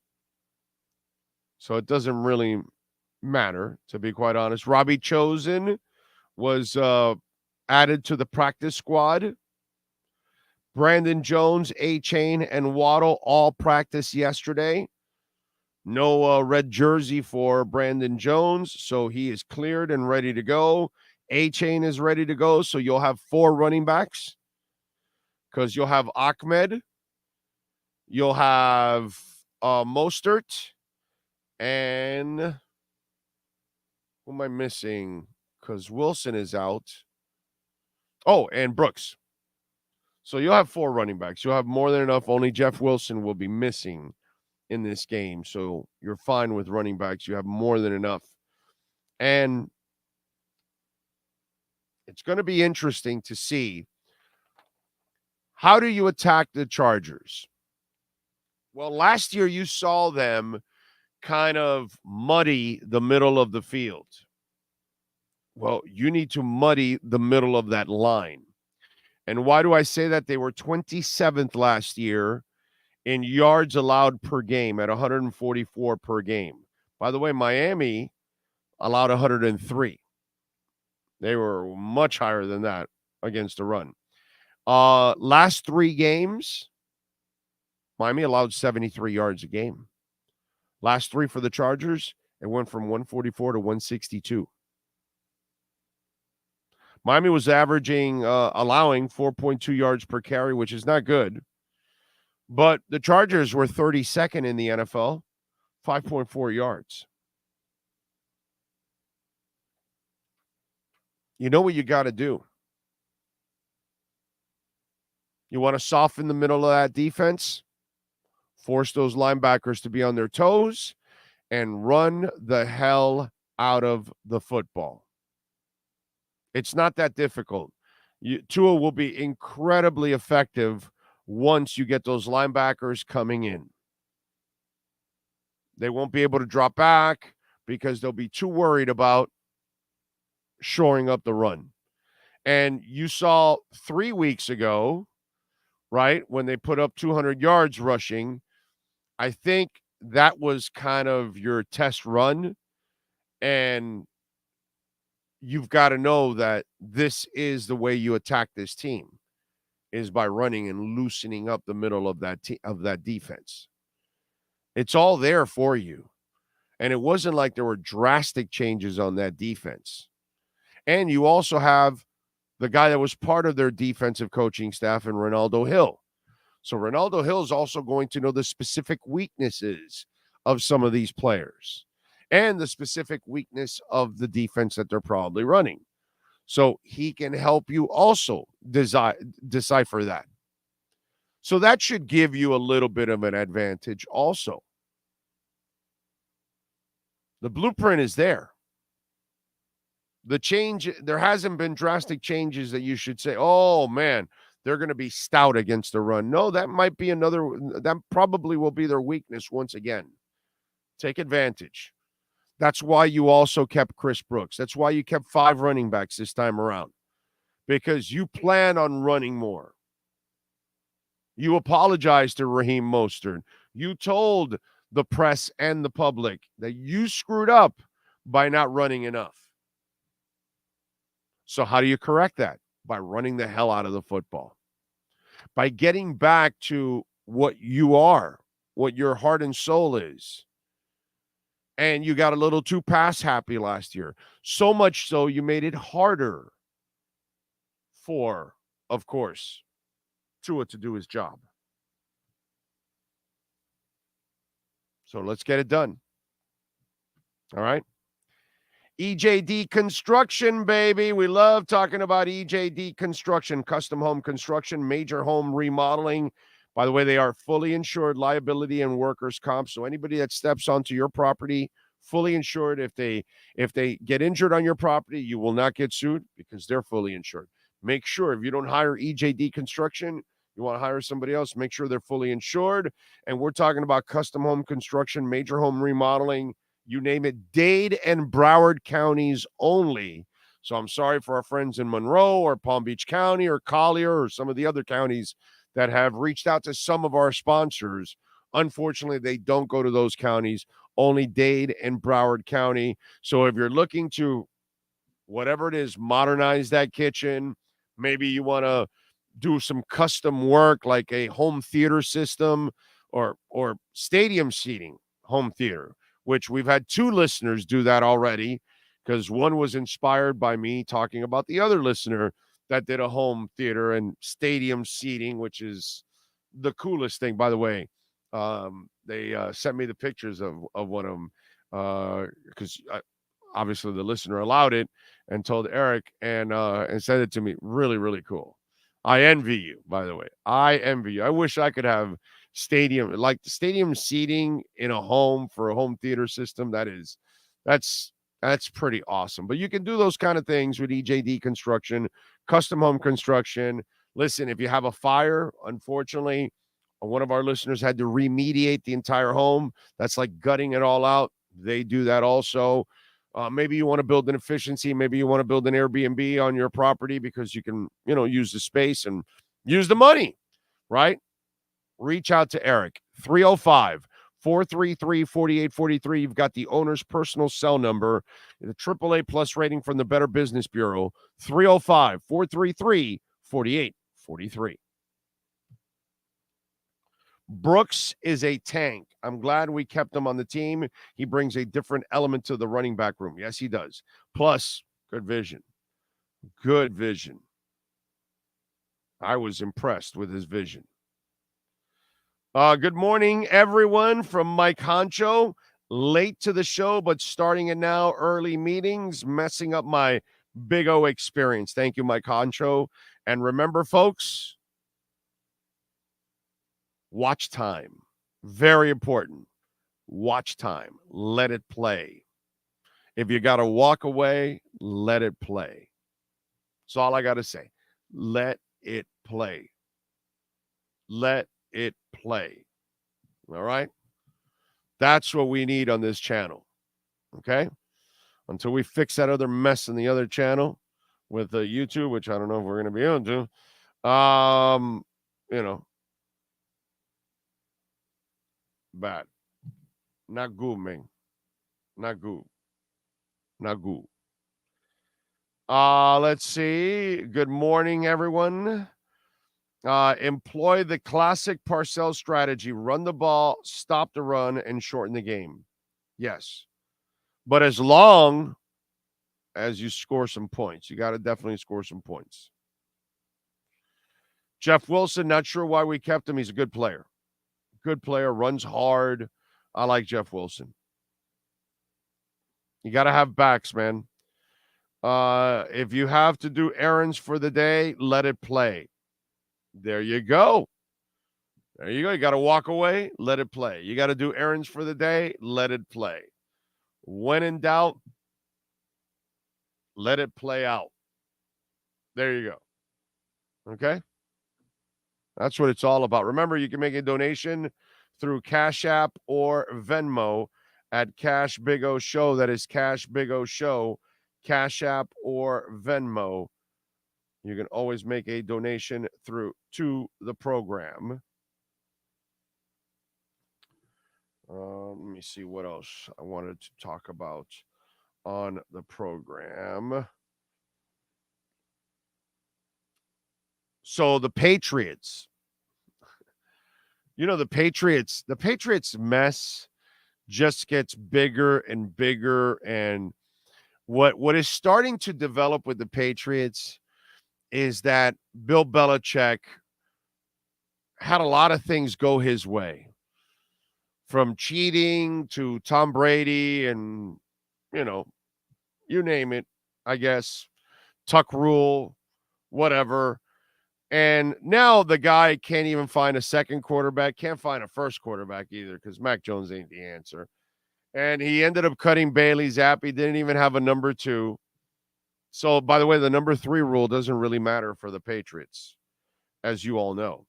So it doesn't really matter, to be quite honest. Robbie Chosen was added to the practice squad. Brandon Jones, A-Chain, and Waddle all practiced yesterday. No red jersey for Brandon Jones, so he is cleared and ready to go. A-Chain is ready to go, so you'll have 4 running backs because you'll have Ahmed, you'll have Mostert, and who am I missing? Because Wilson is out. Oh, and Brooks. So you'll have 4 running backs. You'll have more than enough. Only Jeff Wilson will be missing in this game, so you're fine with running backs. You have more than enough. And it's going to be interesting to see how do you attack the Chargers. Well, last year you saw them kind of muddy the middle of the field. Well, you need to muddy the middle of that line. And why do I say that? They were 27th last year in yards allowed per game at 144 per game. By the way, Miami allowed 103. They were much higher than that against the run. Last 3 games, Miami allowed 73 yards a game. Last 3 for the Chargers, it went from 144 to 162. Miami was averaging, allowing 4.2 yards per carry, which is not good. But the Chargers were 32nd in the NFL, 5.4 yards. You know what you got to do. You want to soften the middle of that defense, force those linebackers to be on their toes, and run the hell out of the football. It's not that difficult. Tua will be incredibly effective once you get those linebackers coming in. They won't be able to drop back because they'll be too worried about shoring up the run. And you saw 3 weeks ago, right, when they put up 200 yards rushing, I think that was kind of your test run. And you've got to know that this is the way you attack this team, is by running and loosening up the middle of that defense. It's all there for you. And it wasn't like there were drastic changes on that defense. And you also have the guy that was part of their defensive coaching staff in Ronaldo Hill. So Ronaldo Hill is also going to know the specific weaknesses of some of these players and the specific weakness of the defense that they're probably running. So he can help you also decipher that. So that should give you a little bit of an advantage also. The blueprint is there. The change, there hasn't been drastic changes that you should say, oh, man, they're going to be stout against the run. No, that might be that probably will be their weakness once again. Take advantage. That's why you also kept Chris Brooks. That's why you kept 5 running backs this time around, because you plan on running more. You apologized to Raheem Mostert. You told the press and the public that you screwed up by not running enough. So how do you correct that? By running the hell out of the football. By getting back to what you are, what your heart and soul is. And you got a little too pass happy last year. So much so you made it harder for, of course, Tua to do his job. So let's get it done. All right. EJD Construction, baby. We love talking about EJD Construction, custom home construction, major home remodeling. By the way, they are fully insured, liability and workers' comp. So anybody that steps onto your property, fully insured. If they get injured on your property, you will not get sued because they're fully insured. Make sure if you don't hire EJD Construction, you want to hire somebody else, make sure they're fully insured. And we're talking about custom home construction, major home remodeling, you name it, Dade and Broward counties only. So I'm sorry for our friends in Monroe or Palm Beach County or Collier or some of the other counties that have reached out to some of our sponsors. Unfortunately, they don't go to those counties, only Dade and Broward County. So if you're looking to, whatever it is, modernize that kitchen, maybe you want to do some custom work like a home theater system or stadium seating home theater, which we've had 2 listeners do that already, because one was inspired by me talking about the other listener that did a home theater and stadium seating, which is the coolest thing, by the way. They sent me the pictures of one of them because obviously the listener allowed it and told Eric and sent it to me. Really, really cool. I envy you, by the way. I envy you. I wish I could have stadium seating in a home for a home theater system. That's pretty awesome. But you can do those kind of things with EJD Construction, custom home construction. Listen, if you have a fire, unfortunately, one of our listeners had to remediate the entire home. That's like gutting it all out. They do that also. Maybe you want to build an efficiency. Maybe you want to build an Airbnb on your property because you can, use the space and use the money, right? Reach out to Eric, 305-433-4843. You've got the owner's personal cell number, the AAA plus rating from the Better Business Bureau, 305-433-4843. Brooks is a tank. I'm glad we kept him on the team. He brings a different element to the running back room. Yes, he does. Plus, good vision. Good vision. I was impressed with his vision. Good morning, everyone, from Mike Honcho. Late to the show, but starting it now. Early meetings, messing up my Big O experience. Thank you, Mike Honcho. And remember, folks, watch time. Very important. Watch time. Let it play. If you got to walk away, let it play. That's all I got to say. Let it play. Let it play. All right? That's what we need on this channel. Okay? Until we fix that other mess in the other channel with YouTube, which I don't know if we're going to be able to. Bad. Not good, man. Not good. Not good. Let's see. Good morning, everyone. Employ the classic Parcells strategy. Run the ball, stop the run, and shorten the game. Yes. But as long as you score some points, you got to definitely score some points. Jeff Wilson, not sure why we kept him. He's a good player. Good player, runs hard. I like Jeff Wilson. You got to have backs, man. If you have to do errands for the day, let it play. There you go. There you go. You got to walk away, let it play. You got to do errands for the day, let it play. When in doubt, let it play out. There you go. Okay? That's what it's all about. Remember, you can make a donation through Cash App or Venmo at Cash Big O Show. That is Cash Big O Show, Cash App or Venmo. You can always make a donation to the program. Let me see what else I wanted to talk about on the program. So the Patriots, the Patriots mess just gets bigger and bigger. And what is starting to develop with the Patriots is that Bill Belichick had a lot of things go his way, from cheating to Tom Brady and, you name it, I guess, Tuck rule, whatever. And now the guy can't even find a second quarterback, can't find a first quarterback either, because Mac Jones ain't the answer. And he ended up cutting Bailey Zappi, didn't even have a number 2. So, by the way, the number 3 rule doesn't really matter for the Patriots, as you all know.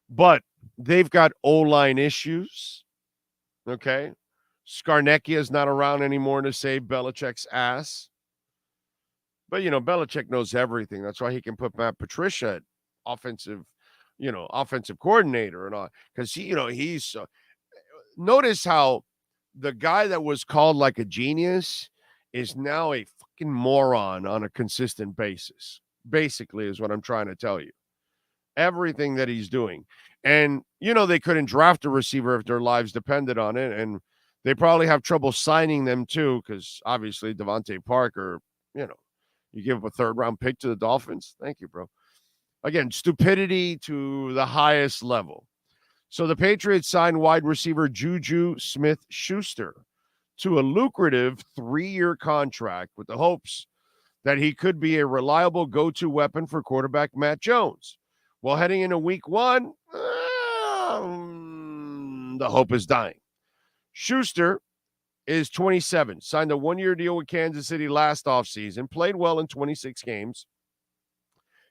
But they've got O-line issues, okay? Scarnecchia is not around anymore to save Belichick's ass. But, Belichick knows everything. That's why he can put Matt Patricia at offensive coordinator and all. Because, he's notice how the guy that was called like a genius is now a fucking moron on a consistent basis, basically, is what I'm trying to tell you. Everything that he's doing. And, they couldn't draft a receiver if their lives depended on it. And they probably have trouble signing them, too, because obviously Devontae Parker, you give up a 3rd-round pick to the Dolphins. Thank you, bro. Again, stupidity to the highest level. So the Patriots signed wide receiver Juju Smith-Schuster to a lucrative 3-year contract with the hopes that he could be a reliable go-to weapon for quarterback Matt Jones. Well, heading into week 1, the hope is dying. Schuster is 27, signed a 1-year deal with Kansas City last offseason, played well in 26 games,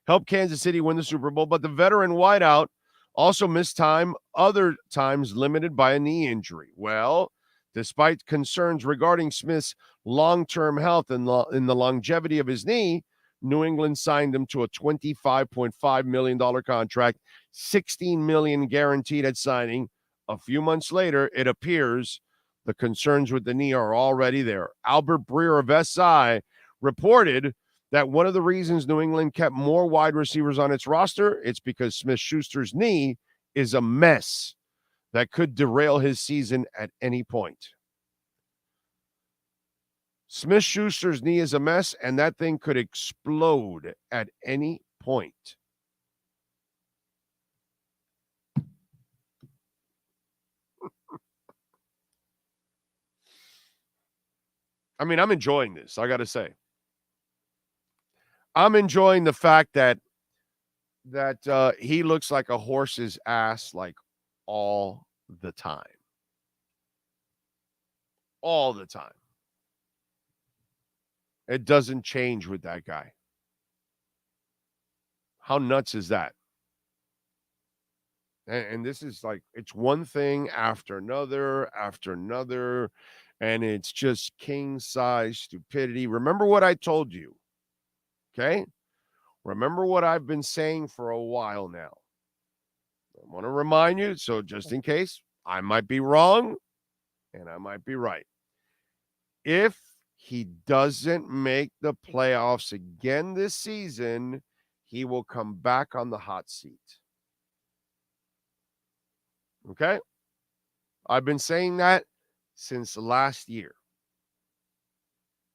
helped Kansas City win the Super Bowl, but the veteran wideout also missed time, other times limited by a knee injury. Well, despite concerns regarding Smith's long-term health and the longevity of his knee, New England signed him to a $25.5 million contract, $16 million guaranteed at signing. A few months later, it appears the concerns with the knee are already there. Albert Breer of SI reported that one of the reasons New England kept more wide receivers on its roster, it's because Smith-Schuster's knee is a mess that could derail his season at any point. Smith-Schuster's knee is a mess, and that thing could explode at any point. I mean, I'm enjoying this, I got to say. I'm enjoying the fact that he looks like a horse's ass like all the time. All the time. It doesn't change with that guy. How nuts is that? And this is like, it's one thing after another, and it's just king size stupidity. Remember what I told you, okay? Remember what I've been saying for a while now. I want to remind you, so just in case, I might be wrong and I might be right. If he doesn't make the playoffs again this season, he will come back on the hot seat. Okay? I've been saying that since last year.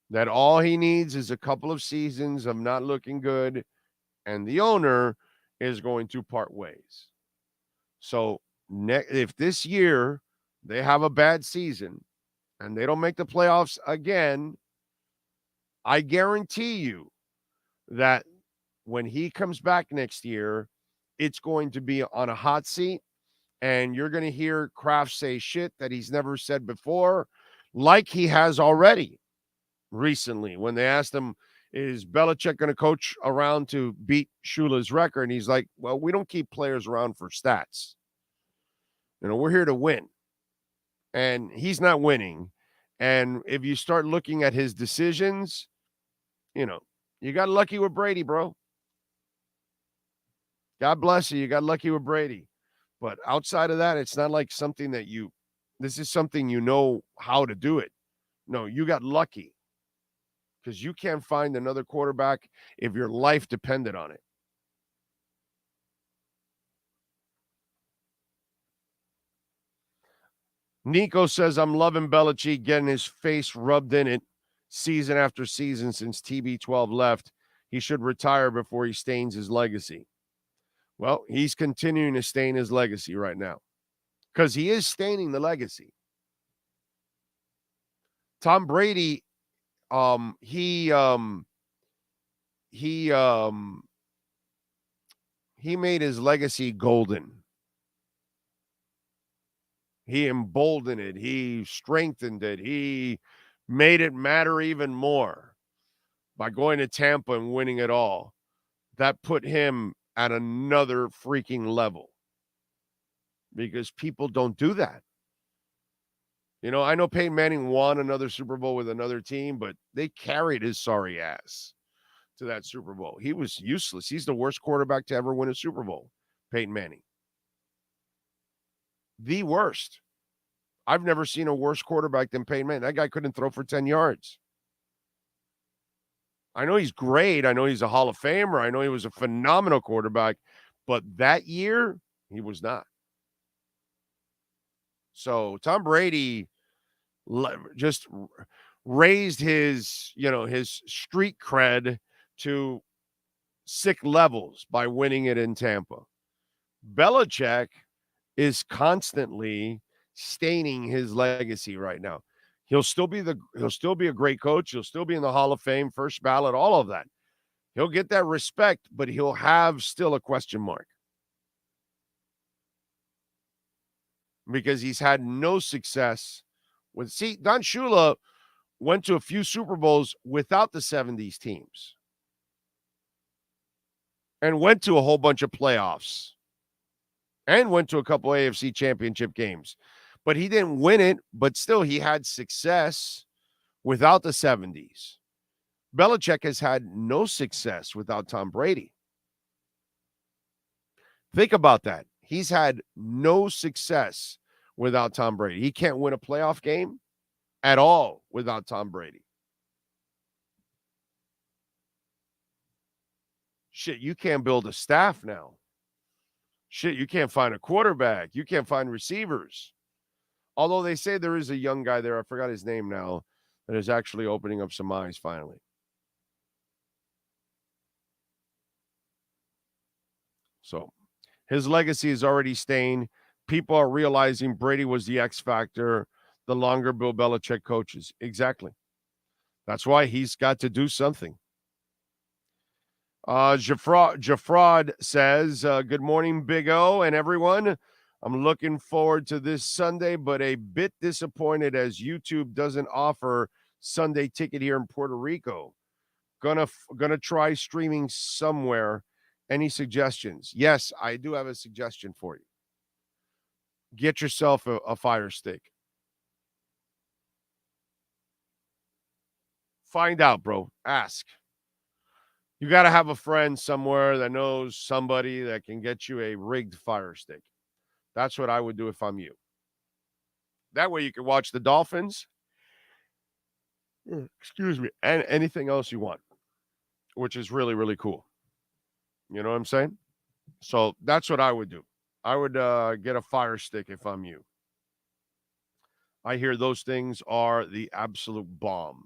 That all he needs is a couple of seasons of not looking good, and the owner is going to part ways. So if this year they have a bad season and they don't make the playoffs again, I guarantee you that when he comes back next year, it's going to be on a hot seat, and you're going to hear Kraft say shit that he's never said before, like he has already recently when they asked him, is Belichick going to coach around to beat Shula's record? And he's like, well, we don't keep players around for stats. We're here to win. And he's not winning. And if you start looking at his decisions, you got lucky with Brady, bro. God bless you. You got lucky with Brady. But outside of that, it's not like something that this is something you know how to do it. No, you got lucky because you can't find another quarterback if your life depended on it. Nico says, I'm loving Belichick getting his face rubbed in it season after season since TB12 left. He should retire before he stains his legacy. Well, he's continuing to stain his legacy right now because he is staining the legacy. Tom Brady, he made his legacy golden. He emboldened it. He strengthened it. He made it matter even more by going to Tampa and winning it all. That put him at another freaking level because people don't do that. I know Peyton Manning won another Super Bowl with another team, but they carried his sorry ass to that Super Bowl. He was useless. He's the worst quarterback to ever win a Super Bowl, Peyton Manning. The worst. I've never seen a worse quarterback than Peyton Manning. That guy couldn't throw for 10 yards. I know he's great. I know he's a Hall of Famer. I know he was a phenomenal quarterback. But that year, he was not. So Tom Brady just raised his street cred to sick levels by winning it in Tampa. Belichick is constantly staining his legacy right now. He'll still be a great coach. He'll still be in the Hall of Fame, first ballot, all of that. He'll get that respect, but he'll have still a question mark because he's had no success with. See, Don Shula went to a few Super Bowls without the 70s teams and went to a whole bunch of playoffs and went to a couple AFC championship games. But he didn't win it, but still he had success without the 70s. Belichick has had no success without Tom Brady. Think about that. He's had no success without Tom Brady. He can't win a playoff game at all without Tom Brady. Shit, you can't build a staff now. Shit, you can't find a quarterback. You can't find receivers. Although they say there is a young guy there, I forgot his name now, that is actually opening up some eyes finally. So his legacy is already stained. People are realizing Brady was the X factor the longer Bill Belichick coaches. Exactly. That's why he's got to do something. Jafrod says, good morning, Big O and everyone. I'm looking forward to this Sunday, but a bit disappointed as YouTube doesn't offer Sunday ticket here in Puerto Rico. Gonna try streaming somewhere Any suggestions? Yes, I do have a suggestion for you. Get yourself a fire stick. Find out, bro. Ask. You got to have a friend somewhere that knows somebody that can get you a rigged fire stick. That's what I would do if I'm you. That way you can watch the Dolphins. Excuse me. And anything else you want, which is really, really cool. You know what I'm saying? So that's what I would do. I would get a fire stick if I'm you. I hear those things are the absolute bomb.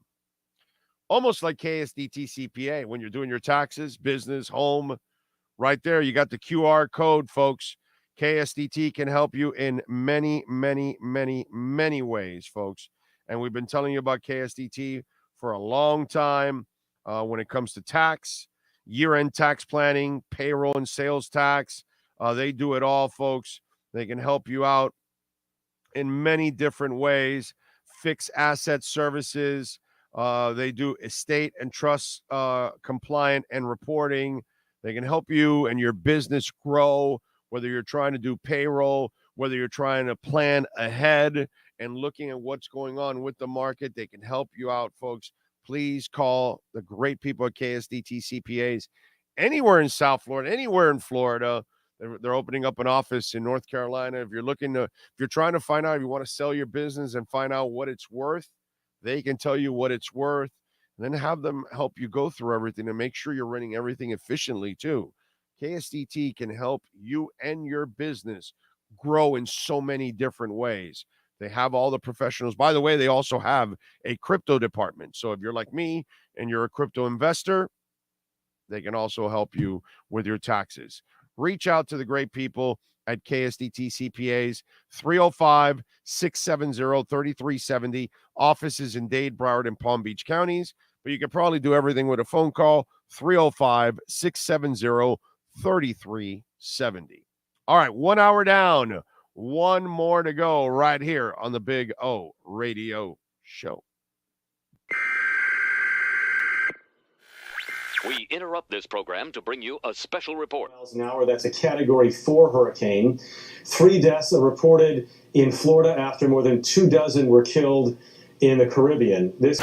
Almost like KSDT CPA when you're doing your taxes, business, home, right there. You got the QR code, folks. KSDT can help you in many, many, many, many ways, folks. And we've been telling you about KSDT for a long time when it comes to tax, year-end tax planning, payroll and sales tax. They do it all, folks. They can help you out in many different ways. Fixed asset services. They do estate and trust compliant and reporting. They can help you and your business grow, whether you're trying to do payroll, whether you're trying to plan ahead and looking at what's going on with the market. They can help you out, folks. Please call the great people at KSDT CPAs anywhere in South Florida, anywhere in Florida. They're opening up an office in North Carolina. If you're trying to find out if you want to sell your business and find out what it's worth, they can tell you what it's worth, and then have them help you go through everything and make sure you're running everything efficiently too. KSDT can help you and your business grow in so many different ways. They have all the professionals. By the way, they also have a crypto department. So if you're like me and you're a crypto investor, they can also help you with your taxes. Reach out to the great people at KSDT CPAs, 305-670-3370. Offices in Dade, Broward, and Palm Beach counties. But you can probably do everything with a phone call, 305-670-3370. All right, 1 hour down. One more to go right here on the Big O Radio Show. We interrupt this program to bring you a special report. Miles an hour, that's a Category 4 hurricane. 3 deaths are reported in Florida after more than 24 were killed in the Caribbean. This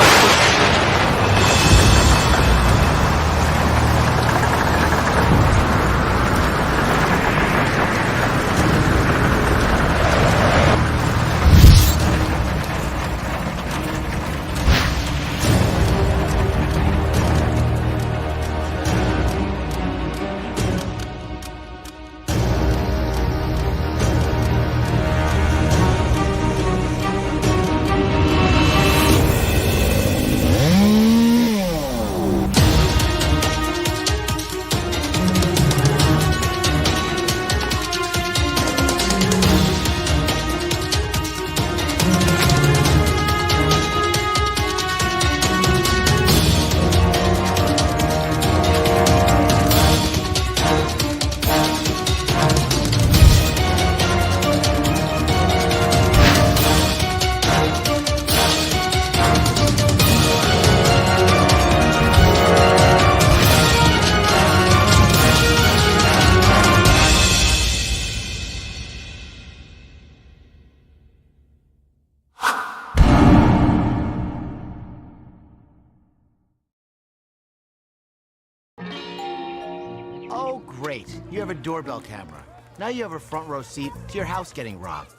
Oh, great. You have a doorbell camera. Now you have a front row seat to your house getting robbed.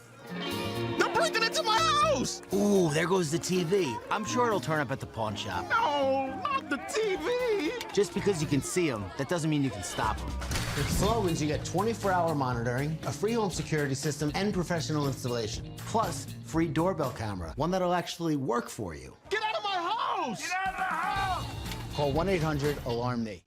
They're breaking into my house! Ooh, there goes the TV. I'm sure it'll turn up at the pawn shop. No, not the TV! Just because you can see them, that doesn't mean you can stop them. With Slogans, you get 24-hour monitoring, a free home security system, and professional installation. Plus, free doorbell camera, one that'll actually work for you. Get out of my house! Get out of the house! Call 1-800-ALARM-ME.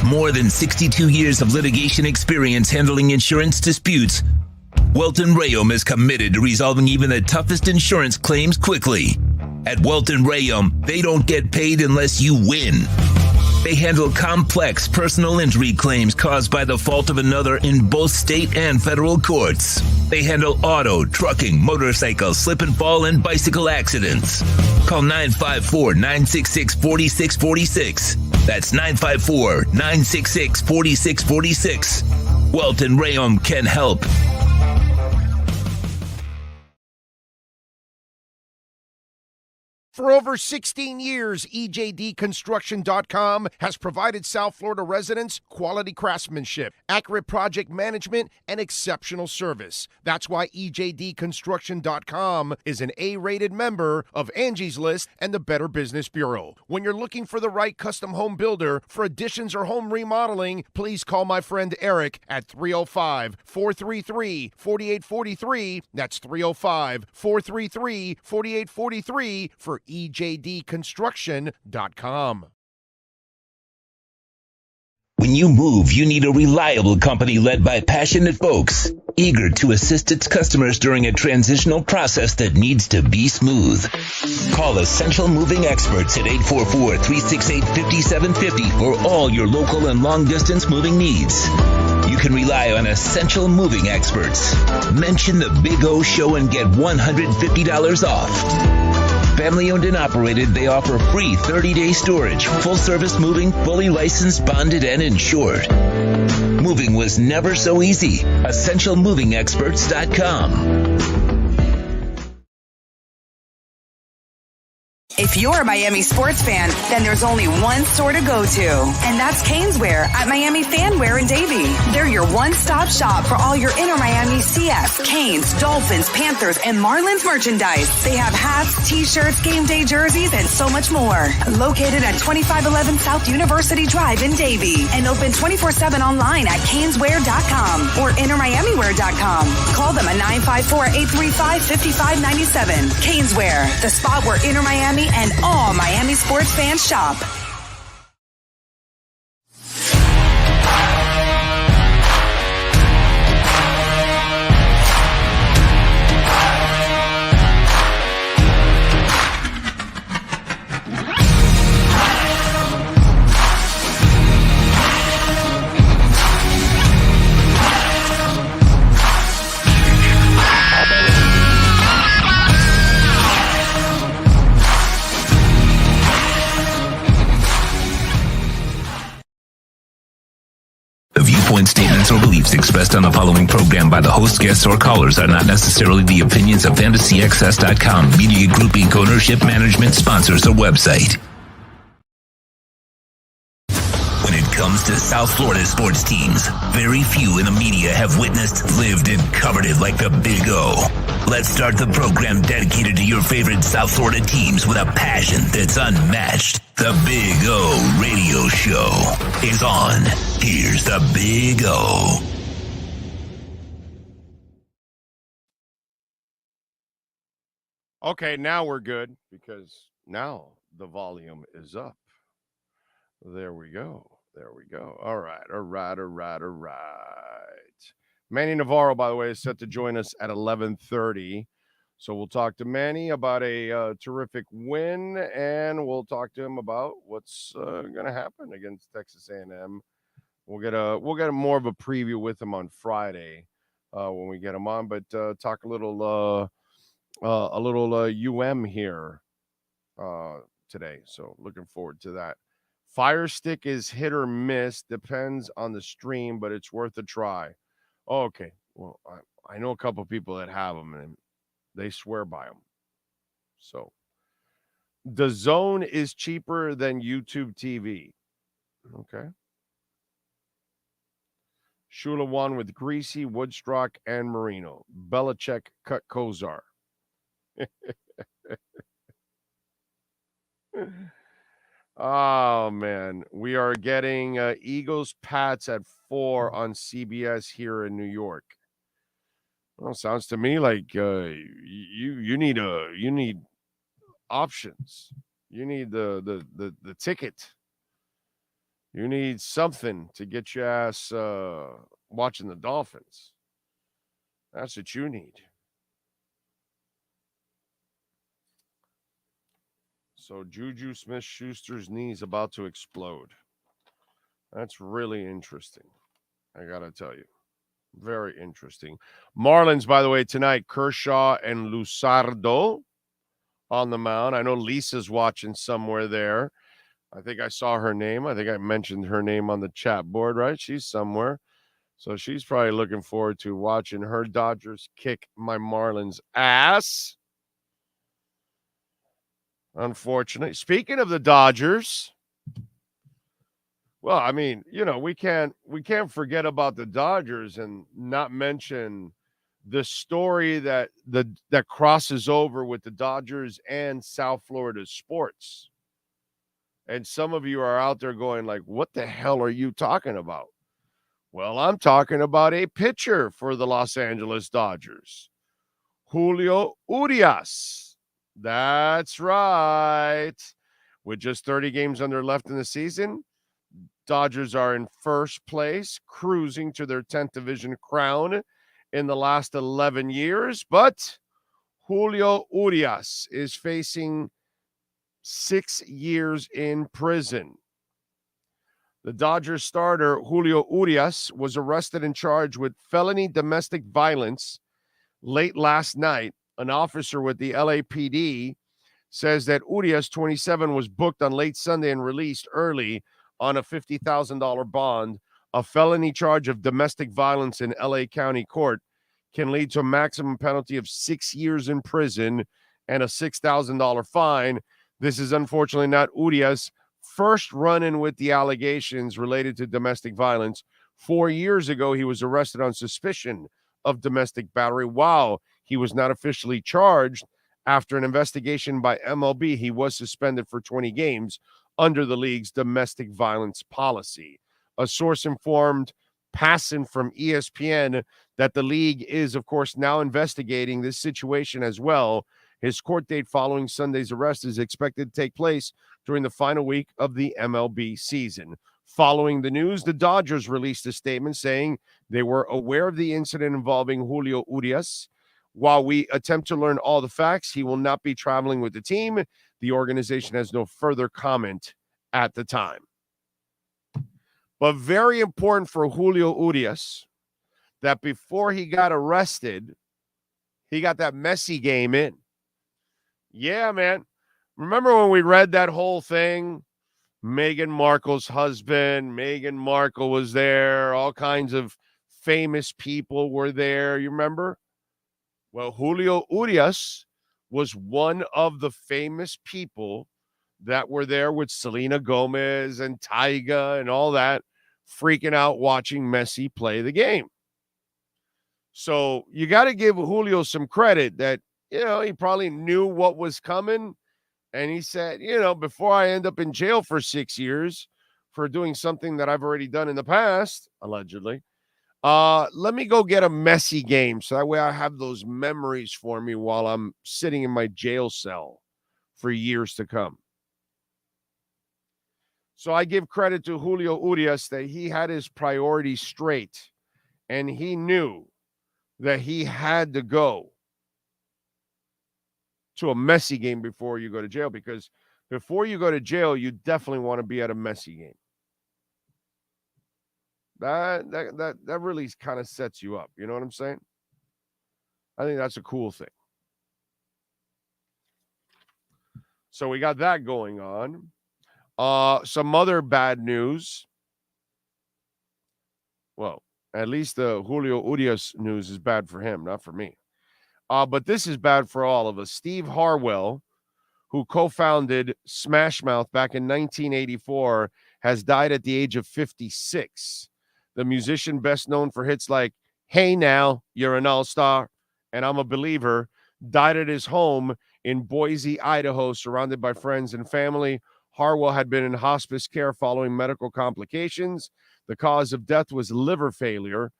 more than 62 years of litigation experience handling insurance disputes, Welt Rheaume is committed to resolving even the toughest insurance claims quickly. At Welt Rheaume, they don't get paid unless you win. They handle complex personal injury claims caused by the fault of another in both state and federal courts. They handle auto, trucking, motorcycle, slip and fall, and bicycle accidents. Call 954-966-4646. That's 954-966-4646. Welt Rheaume can help. For over 16 years, EJDconstruction.com has provided South Florida residents quality craftsmanship, accurate project management, and exceptional service. That's why EJDconstruction.com is an A-rated member of Angie's List and the Better Business Bureau. When you're looking for the right custom home builder for additions or home remodeling, please call my friend Eric at 305-433-4843. That's 305-433-4843 for EJDconstruction.com. When you move, you need a reliable company led by passionate folks, eager to assist its customers during a transitional process that needs to be smooth. Call Essential Moving Experts at 844-368-5750 for all your local and long-distance moving needs. You can rely on Essential Moving Experts. Mention the Big O Show and get $150 off. Family owned and operated, they offer free 30-day storage, full-service moving, fully licensed, bonded, and insured. Moving was never so easy. EssentialMovingExperts.com. If you're a Miami sports fan, then there's only one store to go to, and that's Caneswear at Miami Fanwear in Davie. They're your one-stop shop for all your InterMiamiCF, Canes, Dolphins, Panthers, and Marlins merchandise. They have hats, t-shirts, game day jerseys, and so much more. Located at 2511 South University Drive in Davie, and open 24/7 online at Caneswear.com or InterMiamiWear.com. Call them at 954-835-5597. Caneswear, the spot where InterMiami and all Miami sports fans shop. Statements or beliefs expressed on the following program by the host, guests, or callers are not necessarily the opinions of FantasyXS.com, Media Group Inc. ownership, management, sponsors, or website. When it comes to South Florida sports teams, very few in the media have witnessed, lived, and covered it like the Big O. Let's start the program dedicated to your favorite South Florida teams with a passion that's unmatched. The Big O Radio Show is on. Here's the Big O. Okay, now we're good because now the volume is up. There we go. There we go. All right. Manny Navarro, by the way, is set to join us at 11:30. So we'll talk to Manny about a terrific win, and we'll talk to him about what's going to happen against Texas A&M. We'll get more of a preview with him on Friday when we get him on, but talk a little UM here today. So looking forward to that. Fire Stick is hit or miss, depends on the stream, but it's worth a try. Oh, okay. Well, I know a couple of people that have them, and they swear by them. So, the Zone is cheaper than YouTube TV. Okay. Shula won with Greasy, Woodstock, and Marino. Belichick cut Kozar. Oh, man. We are getting Eagles Pats at 4 on CBS here in New York. Well, sounds to me like you need options. You need the ticket. You need something to get your ass watching the Dolphins. That's what you need. So Juju Smith-Schuster's knee is about to explode. That's really interesting. I got to tell you. Very interesting. Marlins, by the way, tonight, Kershaw and Luzardo on the mound. I know Lisa's watching somewhere there. I think I saw her name. I think I mentioned her name on the chat board, right? She's somewhere. So she's probably looking forward to watching her Dodgers kick my Marlins ass. Unfortunately. Speaking of the Dodgers, well, I mean, we can't forget about the Dodgers and not mention the story that crosses over with the Dodgers and South Florida sports. And some of you are out there going like, what the hell are you talking about? Well, I'm talking about a pitcher for the Los Angeles Dodgers, Julio Urias. That's right. With just 30 games left in the season, Dodgers are in first place, cruising to their 10th division crown in the last 11 years. But Julio Urias is facing 6 years in prison. The Dodgers starter, Julio Urias, was arrested and charged with felony domestic violence late last night. An officer with the LAPD says that Urias, 27, was booked on late Sunday and released early on a $50,000 bond. A felony charge of domestic violence in LA County Court can lead to a maximum penalty of 6 years in prison and a $6,000 fine. This is unfortunately not Urias' first run-in with the allegations related to domestic violence. 4 years ago, he was arrested on suspicion of domestic battery. While he was not officially charged, after an investigation by MLB, he was suspended for 20 games under the league's domestic violence policy. A source informed Passan from ESPN that the league is, of course, now investigating this situation as well. His court date following Sunday's arrest is expected to take place during the final week of the MLB season. Following the news, the Dodgers released a statement saying they were aware of the incident involving Julio Urias. While we attempt to learn all the facts, he will not be traveling with the team. The organization has no further comment at the time. But very important for Julio Urias that before he got arrested, he got that Messi game in. Yeah, man. Remember when we read that whole thing? Meghan Markle's husband, Meghan Markle was there. All kinds of famous people were there. You remember? Well, Julio Urias was one of the famous people that were there with Selena Gomez and Tyga and all that, freaking out watching Messi play the game. So you got to give Julio some credit that, he probably knew what was coming. And he said, before I end up in jail for 6 years for doing something that I've already done in the past, allegedly, let me go get a Messi game so that way I have those memories for me while I'm sitting in my jail cell for years to come. So I give credit to Julio Urias that he had his priorities straight and he knew that he had to go to a Messi game before you go to jail, because before you go to jail, you definitely want to be at a Messi game. That really kind of sets you up. You know what I'm saying? I think that's a cool thing. So we got that going on. Some other bad news. Well, at least the Julio Urias news is bad for him, not for me. But this is bad for all of us. Steve Harwell, who co-founded Smash Mouth back in 1984, has died at the age of 56. The musician, best known for hits like Hey Now, You're an All-Star, and I'm a Believer, died at his home in Boise, Idaho, surrounded by friends and family. Harwell had been in hospice care following medical complications. The cause of death was liver failure.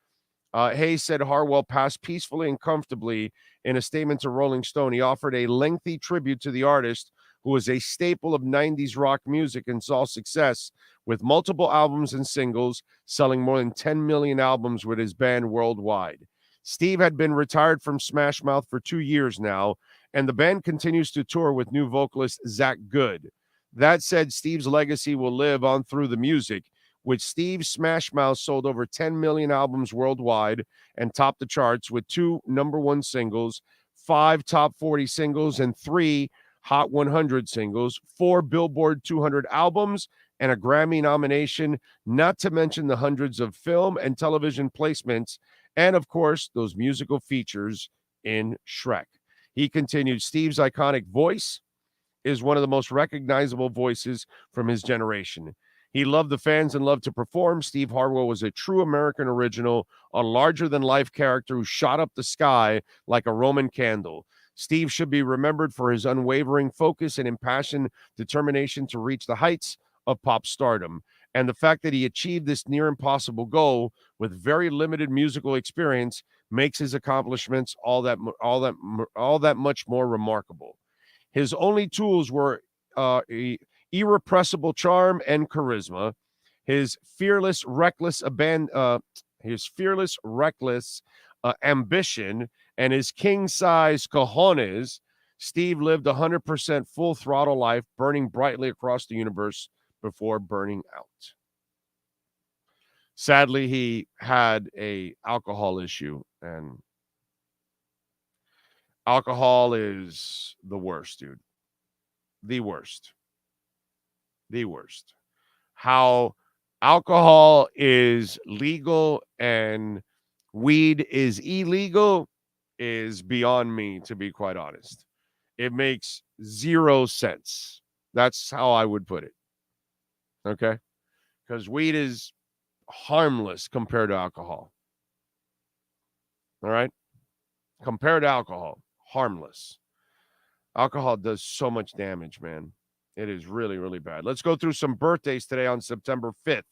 Hayes said Harwell passed peacefully and comfortably. In a statement to Rolling Stone, he offered a lengthy tribute to the artist who was a staple of 90s rock music and saw success with multiple albums and singles, selling more than 10 million albums with his band worldwide. Steve had been retired from Smash Mouth for 2 years now, and the band continues to tour with new vocalist Zach Good. That said, Steve's legacy will live on through the music, with Steve Smash Mouth sold over 10 million albums worldwide and topped the charts with 2 number-1 singles, 5 top 40 singles, and 3 Hot 100 singles, 4 Billboard 200 albums, and a Grammy nomination, not to mention the hundreds of film and television placements, and of course, those musical features in Shrek. He continued, Steve's iconic voice is one of the most recognizable voices from his generation. He loved the fans and loved to perform. Steve Harwell was a true American original, a larger-than-life character who shot up the sky like a Roman candle. Steve should be remembered for his unwavering focus and impassioned determination to reach the heights of pop stardom. And the fact that he achieved this near-impossible goal with very limited musical experience makes his accomplishments all that much more remarkable. His only tools were irrepressible charm and charisma, his fearless, reckless ambition, and his king-size cojones. Steve lived 100% full-throttle life, burning brightly across the universe before burning out. Sadly, he had an alcohol issue, and alcohol is the worst, dude. The worst. The worst. How alcohol is legal and weed is illegal is beyond me, to be quite honest. It makes zero sense. That's how I would put it. Okay? Because weed is harmless compared to alcohol. All right? Compared to alcohol, harmless. Alcohol does so much damage, man. It is really, really bad. Let's go through some birthdays today on September 5th.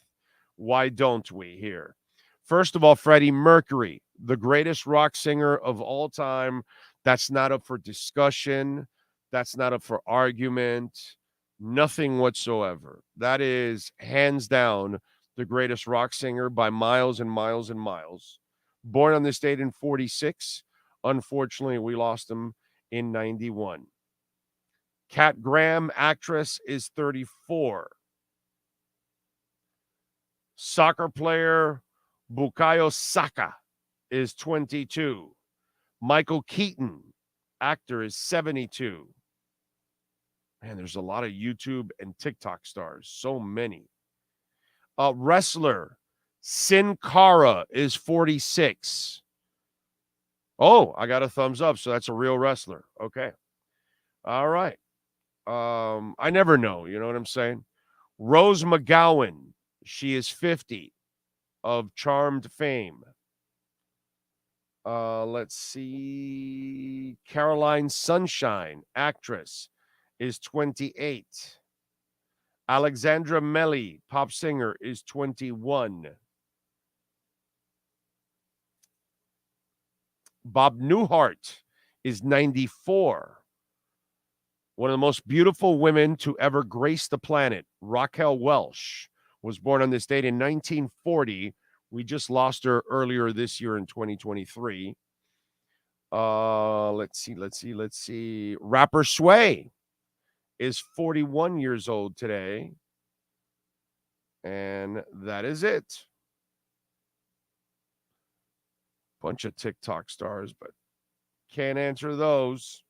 Why don't we here? First of all, Freddie Mercury, the greatest rock singer of all time. That's not up for discussion. That's not up for argument. Nothing whatsoever. That is hands down the greatest rock singer by miles and miles and miles. Born on this date in 46. Unfortunately, we lost him in 91. Kat Graham, actress, is 34. Soccer player Bukayo Saka is 22. Michael Keaton, actor, is 72. Man, there's a lot of YouTube and TikTok stars. So many. Wrestler Sin Cara is 46. Oh, I got a thumbs up, so that's a real wrestler. Okay. All right. I never know, you know what I'm saying? Rose McGowan, she is 50, of Charmed fame. Let's see. Caroline Sunshine, actress, is 28. Alexandra Melly, pop singer, is 21. Bob Newhart is 94. One of the most beautiful women to ever grace the planet, Raquel Welch, was born on this date in 1940. We just lost her earlier this year in 2023. Let's see. Rapper Sway is 41 years old today. And that is it. Bunch of TikTok stars, but can't answer those.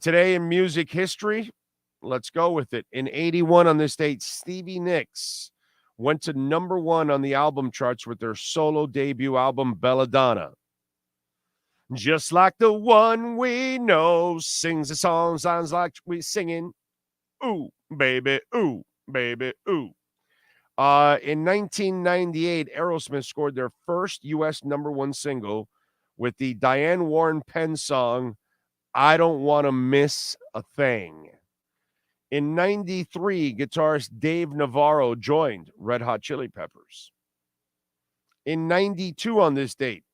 Today in music history, let's go with it. In 81 on this date, Stevie Nicks went to number 1 on the album charts with their solo debut album, Belladonna. Just like the one we know, sings a song, sounds like we singing. Ooh, baby, ooh, baby, ooh. In 1998, Aerosmith scored their first U.S. number 1 single with the Diane Warren Penn song, I Don't Want to Miss a Thing. In 93, guitarist Dave Navarro joined Red Hot Chili Peppers. In 92 on this date,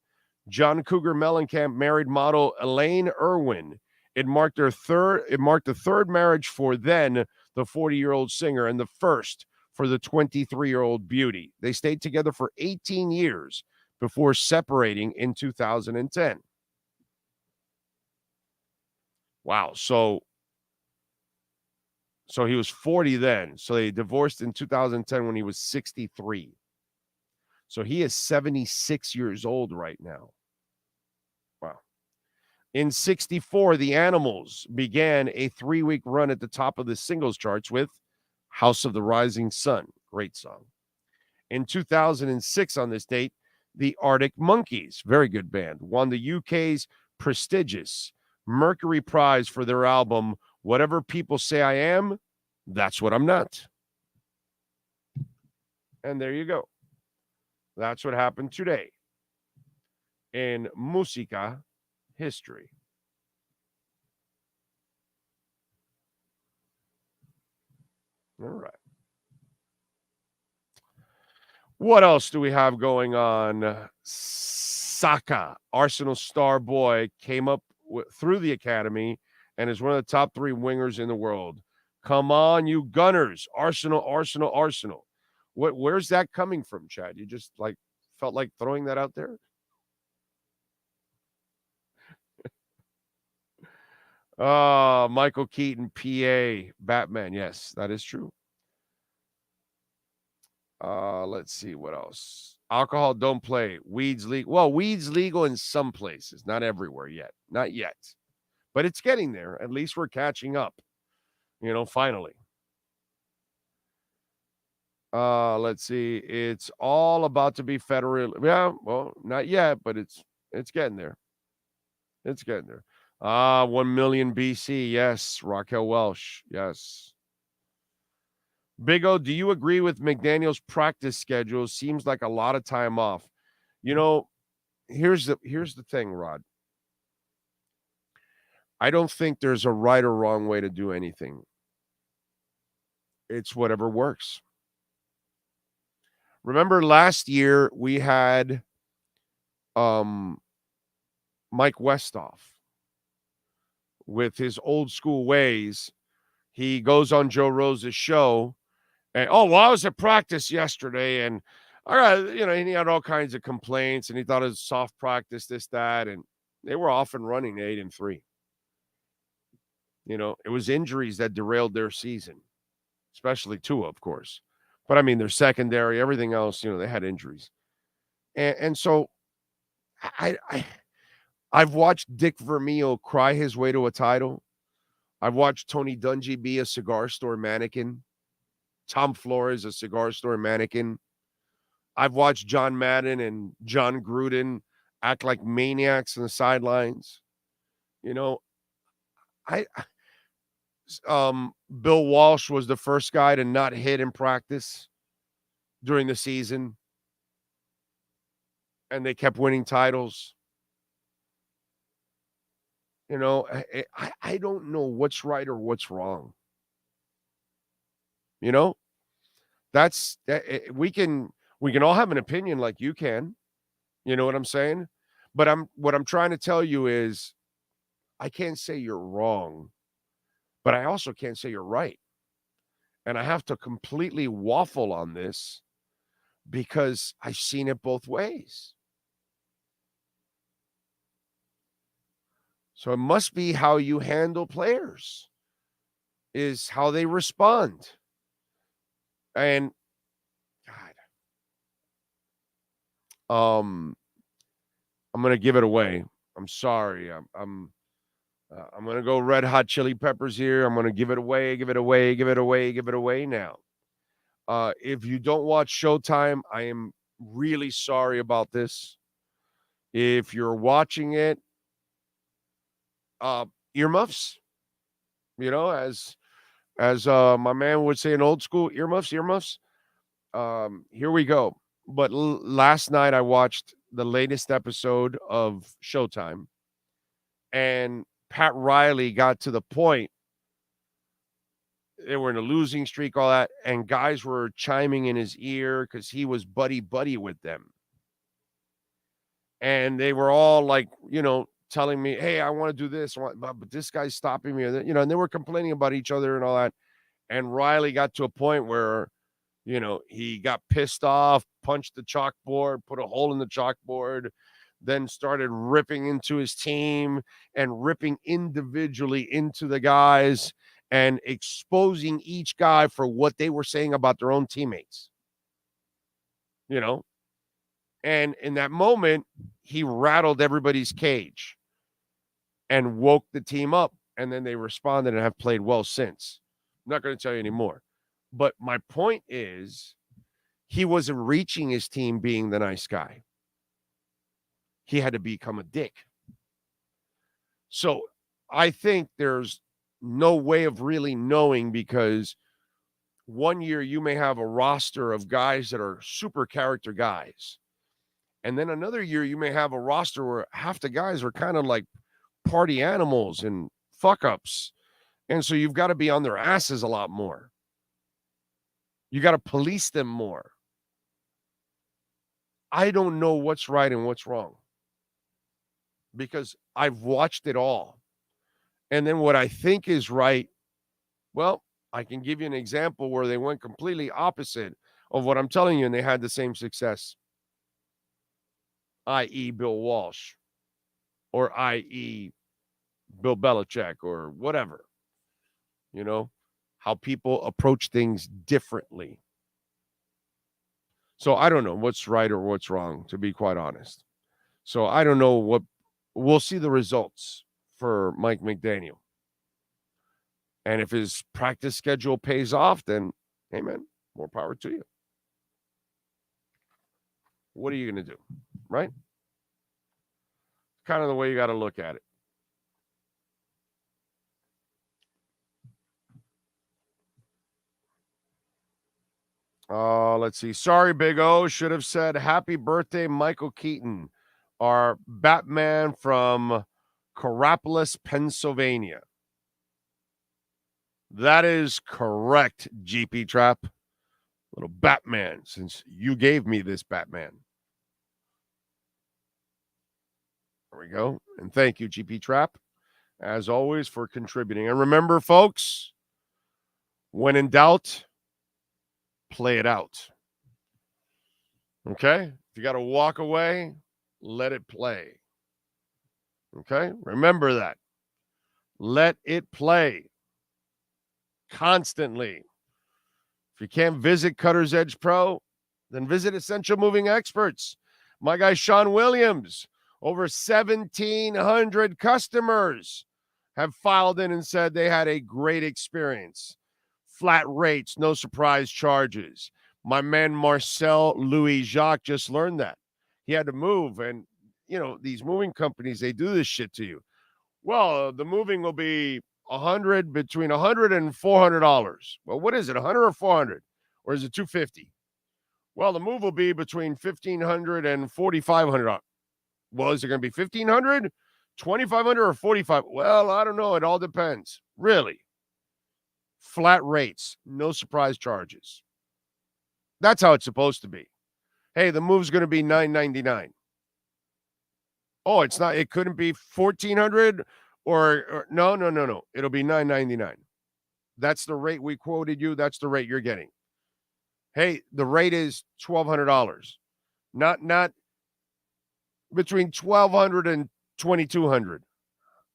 John Cougar Mellencamp married model Elaine Irwin It marked the third marriage for then the 40-year-old singer and the first for the 23-year-old beauty. They stayed together for 18 years before separating in 2010. Wow. So he was 40 then. So they divorced in 2010 when he was 63. So he is 76 years old right now. Wow. In 64, the Animals began a 3-week run at the top of the singles charts with House of the Rising Sun. Great song. In 2006, on this date, the Arctic Monkeys, very good band, won the UK's prestigious Mercury Prize for their album, Whatever People Say I Am, That's What I'm Not. And there you go. That's what happened today in Musica history. All right. What else do we have going on? Saka, Arsenal star boy, came up through the academy and is one of the top 3 wingers in the world. Come on, you Gunners. Arsenal, Arsenal, Arsenal. Where's that coming from, Chad? You just felt like throwing that out there? Michael Keaton, PA, Batman. Yes, that is true. Let's see what else. Alcohol, don't play. Weed's legal. Well, weed's legal in some places, not everywhere yet. Not yet. But it's getting there. At least we're catching up. Finally. Let's see. It's all about to be federal. Yeah, well, not yet, but it's getting there. It's getting there. 1 million BC. Yes. Raquel Welsh. Yes. Big O, do you agree with McDaniel's practice schedule? Seems like a lot of time off. Here's the thing, Rod. I don't think there's a right or wrong way to do anything. It's whatever works. Remember last year we had Mike Westhoff with his old school ways. He goes on Joe Rose's show and, I was at practice yesterday and all right, he had all kinds of complaints and he thought it was soft practice, this, that, and they were off and running 8-3. It was injuries that derailed their season, especially Tua, of course. But I mean, their secondary, everything else, they had injuries. And so I've watched Dick Vermeil cry his way to a title. I've watched Tony Dungy be a cigar store mannequin. Tom Flores, a cigar store mannequin. I've watched John Madden and John Gruden act like maniacs on the sidelines. Bill Walsh was the first guy to not hit in practice during the season, and they kept winning titles. I don't know what's right or what's wrong. That's we can all have an opinion like you can. You know what I'm saying? But what I'm trying to tell you is I can't say you're wrong, but I also can't say you're right. And I have to completely waffle on this because I've seen it both ways. So it must be how you handle players, is how they respond. And God, I'm going to give it away. I'm sorry. I'm going to go Red Hot Chili Peppers here. I'm going to give it away now. If you don't watch Showtime, I am really sorry about this. If you're watching it, earmuffs, as my man would say in old school, earmuffs. Here we go. But last night I watched the latest episode of Showtime, and Pat Riley got to the point. They were in a losing streak, all that, and guys were chiming in his ear because he was buddy with them. And they were all like, telling me, hey, I want to do this, but this guy's stopping me. And they were complaining about each other and all that. And Riley got to a point where, he got pissed off, punched the chalkboard, put a hole in the chalkboard, then started ripping into his team and ripping individually into the guys and exposing each guy for what they were saying about their own teammates. And in that moment, he rattled everybody's cage and woke the team up. And then they responded and have played well since. I'm not going to tell you anymore. But my point is, he wasn't reaching his team being the nice guy. He had to become a dick. So I think there's no way of really knowing, because one year you may have a roster of guys that are super character guys. And then another year you may have a roster where half the guys are kind of like party animals and fuck ups. And so you've got to be on their asses a lot more. You got to police them more. I don't know what's right and what's wrong, because I've watched it all. And then what I think is right, well, I can give you an example where they went completely opposite of what I'm telling you, and they had the same success, i.e. Bill Walsh, or i.e. Bill Belichick, or whatever. How people approach things differently. So I don't know what's right or what's wrong, to be quite honest. So I don't know what we'll see the results for Mike McDaniel. And if his practice schedule pays off, then, hey, man, more power to you. What are you going to do, right? Kind of the way you got to look at it. Let's see. Sorry, Big O. Should have said happy birthday, Michael Keaton, our Batman from Carapolis, Pennsylvania. That is correct, GP Trap. Little Batman, since you gave me this Batman. There we go. And thank you, GP Trap, as always, for contributing. And remember, folks, when in doubt, play it out. Okay? If you got to walk away, let it play. Okay? Remember that. Let it play constantly. If you can't visit Cutter's Edge Pro, then visit Essential Moving Experts. My guy Sean Williams, over 1,700 customers have filed in and said they had a great experience. Flat rates, no surprise charges. My man Marcel Louis Jacques just learned that. He had to move, and, these moving companies, they do this shit to you. Well, the moving will be between $100 and $400. Well, what is it, 100 or 400? Or is it 250? Well, the move will be between $1,500 and $4,500. Well, is it going to be $1,500, $2,500, or $4,500? Well, I don't know. It all depends. Really. Flat rates, no surprise charges. That's how it's supposed to be. Hey, the move's going to be $999. Oh, it's not. It couldn't be $1,400 or no. It'll be $999. That's the rate we quoted you. That's the rate you're getting. Hey, the rate is $1,200. Not between $1,200 and $2,200.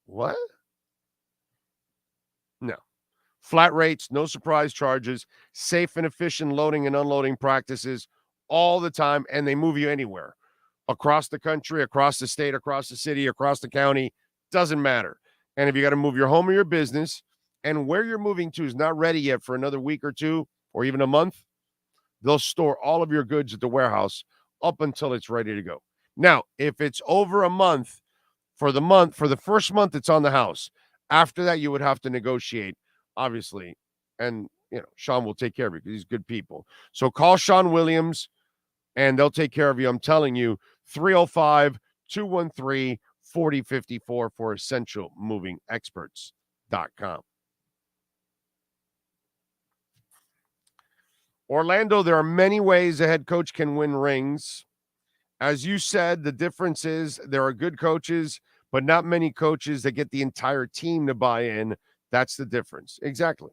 What? No. Flat rates, no surprise charges, safe and efficient loading and unloading practices all the time, and they move you anywhere. Across the country, across the state, across the city, across the county, doesn't matter. And if you got to move your home or your business, and where you're moving to is not ready yet for another week or two, or even a month, they'll store all of your goods at the warehouse up until it's ready to go. Now, if it's over a month, for the first month, it's on the house. After that, you would have to negotiate, obviously, and Sean will take care of you because he's good people. So call Sean Williams, and they'll take care of you. I'm telling you, 305-213-4054 for EssentialMovingExperts.com. Orlando, there are many ways a head coach can win rings. As you said, the difference is there are good coaches, but not many coaches that get the entire team to buy in. That's the difference. Exactly.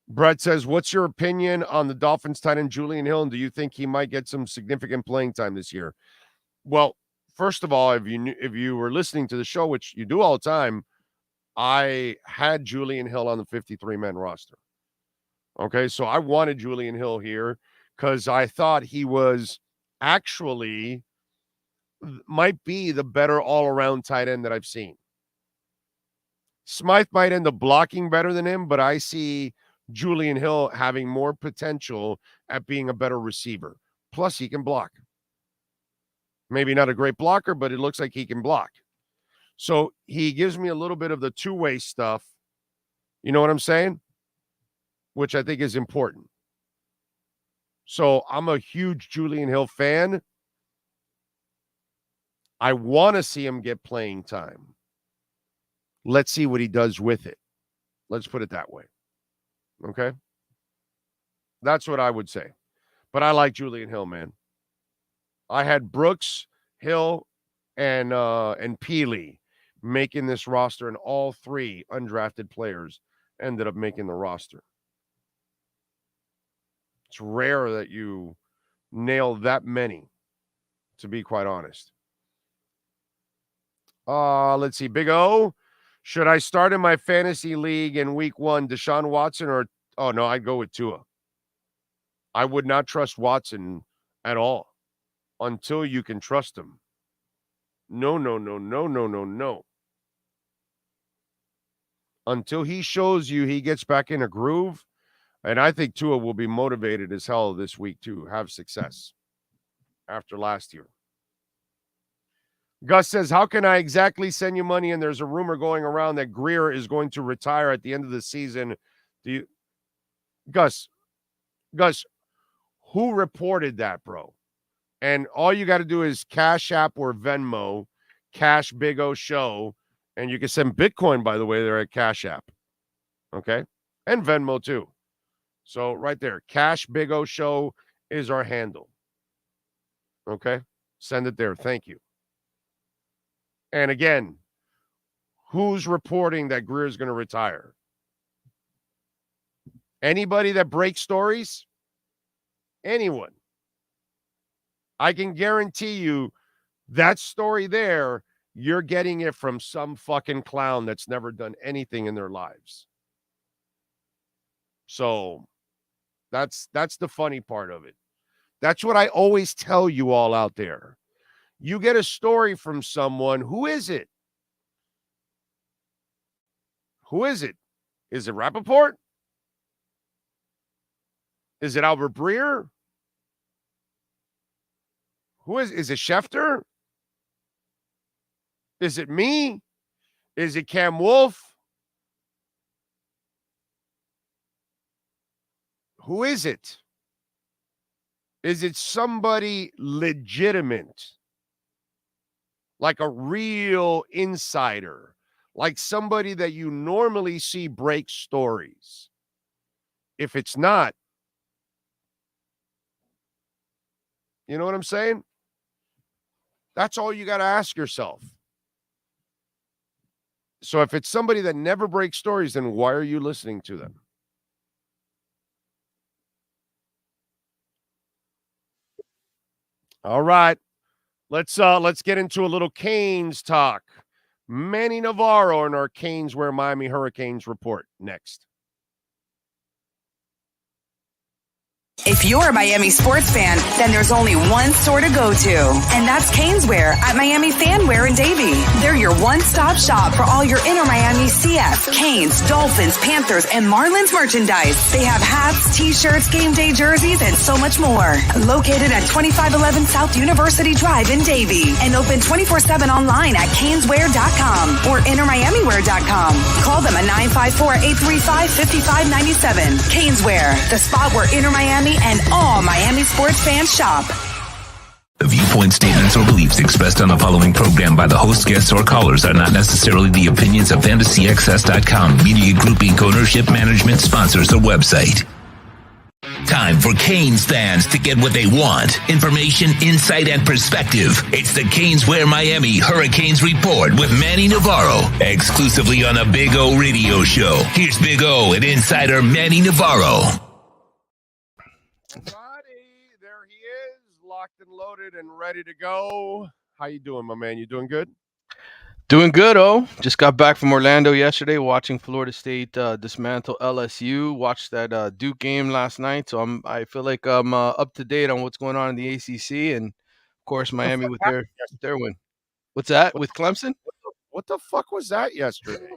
Brett says, what's your opinion on the Dolphins tight end Julian Hill, and do you think he might get some significant playing time this year? Well, first of all, if you were listening to the show, which you do all the time, I had Julian Hill on the 53-man roster. Okay, so I wanted Julian Hill here because I thought he was actually might be the better all-around tight end that I've seen. Smythe might end up blocking better than him, but I see Julian Hill having more potential at being a better receiver. Plus, he can block. Maybe not a great blocker, but it looks like he can block. So he gives me a little bit of the two-way stuff. You know what I'm saying? Which I think is important. So I'm a huge Julian Hill fan. I want to see him get playing time. Let's see what he does with it. Let's put it that way. Okay? That's what I would say. But I like Julian Hill, man. I had Brooks, Hill, and Peely making this roster, and all three undrafted players ended up making the roster. It's rare that you nail that many, to be quite honest. Let's see. Big O, should I start in my fantasy league in week 1, Deshaun Watson, or, oh, no, I'd go with Tua. I would not trust Watson at all until you can trust him. No. Until he shows you he gets back in a groove, and I think Tua will be motivated as hell this week to have success after last year. Gus says, how can I exactly send you money? And there's a rumor going around that Greer is going to retire at the end of the season. Gus, who reported that, bro? And all you got to do is Cash App or Venmo, Cash Big O Show, and you can send Bitcoin, by the way, they're at Cash App. Okay? And Venmo too. So right there, Cash Big O Show is our handle. Okay? Send it there. Thank you. And again, who's reporting that Greer is going to retire? Anybody that breaks stories? Anyone. I can guarantee you that story there, you're getting it from some fucking clown that's never done anything in their lives. So that's the funny part of it. That's what I always tell you all out there. You get a story from someone. Who is it? Who is it? Is it Rappaport? Is it Albert Breer? Who is it Schefter? Is it me? Is it Cam Wolf? Who is it? Is it somebody legitimate? Like a real insider, like somebody that you normally see break stories. If it's not, you know what I'm saying? That's all you got to ask yourself. So if it's somebody that never breaks stories, then why are you listening to them? All right. Let's get into a little Canes talk. Manny Navarro in our Canes Wear Miami Hurricanes report next. If you're a Miami sports fan, then there's only one store to go to, and that's Caneswear at Miami Fanwear in Davie. They're your one-stop shop for all your InterMiamiCF, Canes, Dolphins, Panthers, and Marlins merchandise. They have hats, t-shirts, game day jerseys, and so much more. Located at 2511 South University Drive in Davie, and open 24/7 online at caneswear.com or InterMiamiWear.com. Call them at 954-835-5597. Caneswear, the spot where InterMiami and all Miami sports fans shop. The viewpoint, statements, or beliefs expressed on the following program by the host, guests, or callers are not necessarily the opinions of FantasyXS.com, Media Group Inc. ownership, management, sponsors, or website. Time for Canes fans to get what they want. Information, insight, and perspective. It's the Canes Wear Miami Hurricanes Report with Manny Navarro. Exclusively on the Big O Radio Show. Here's Big O and insider Manny Navarro. Alrighty, there he is, locked and loaded and ready to go. How you doing, my man? You doing good? Doing good, just got back from Orlando yesterday, watching Florida State dismantle LSU. Watched that Duke game last night, so I feel like I'm up to date on what's going on in the ACC, and of course Miami with their win. What's that with Clemson? What the fuck was that yesterday?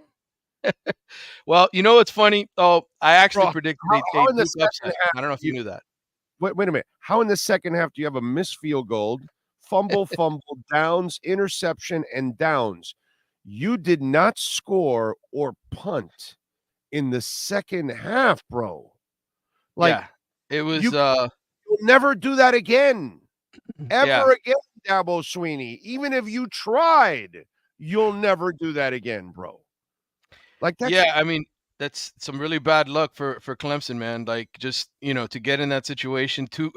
Well, you know what's funny? Oh, I actually predicted a Duke upset. I don't know if you knew that. Wait a minute. How in the second half do you have a missed field goal, fumble, downs, interception, and downs? You did not score or punt in the second half, bro. Yeah, it was. You'll never do that again, ever again, Dabo Sweeney. Even if you tried, you'll never do that again, bro. Like that. Yeah, I mean, that's some really bad luck for Clemson, man. Like, just, to get in that situation. Two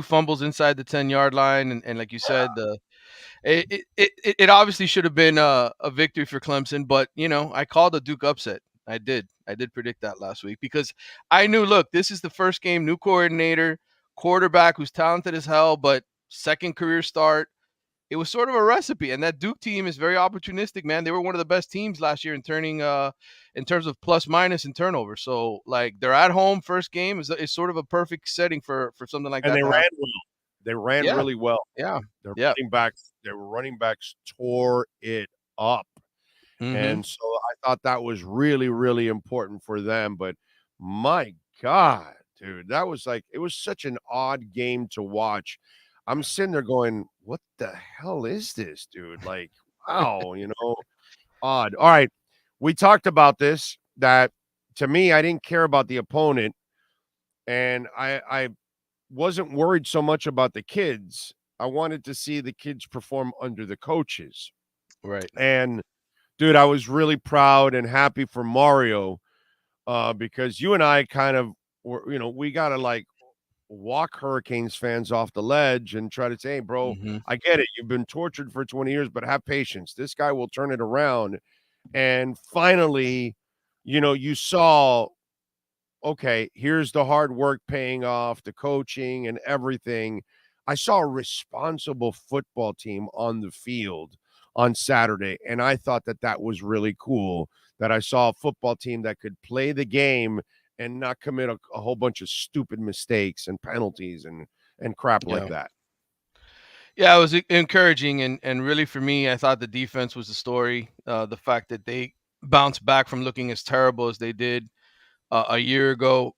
fumbles inside the 10-yard line, and like you said, it obviously should have been a victory for Clemson, but I called a Duke upset. I did predict that last week because I knew, look, this is the first game, new coordinator, quarterback who's talented as hell, but second career start. It was sort of a recipe, and that Duke team is very opportunistic, man. They were one of the best teams last year in terms of plus minus and turnover. So, like, they're at home, first game is sort of a perfect setting for something like that. And they ran well. They ran really well. Yeah. Their running backs tore it up. Mm-hmm. And so I thought that was really, really important for them. But my God, dude, it was such an odd game to watch. I'm sitting there going, what the hell is this, dude? Like, wow, odd. All right. We talked about this, that to me, I didn't care about the opponent. And I wasn't worried so much about the kids. I wanted to see the kids perform under the coaches. Right. And dude, I was really proud and happy for Mario because you and I kind of were, we got to like walk Hurricanes fans off the ledge and try to say, hey, bro, I get it. You've been tortured for 20 years, but have patience. This guy will turn it around. And finally, you saw, okay, here's the hard work paying off, the coaching and everything. I saw a responsible football team on the field on Saturday, and I thought that was really cool, that I saw a football team that could play the game and not commit a whole bunch of stupid mistakes and penalties and crap like that. Yeah, it was encouraging, and really for me, I thought the defense was the story. The fact that they bounced back from looking as terrible as they did a year ago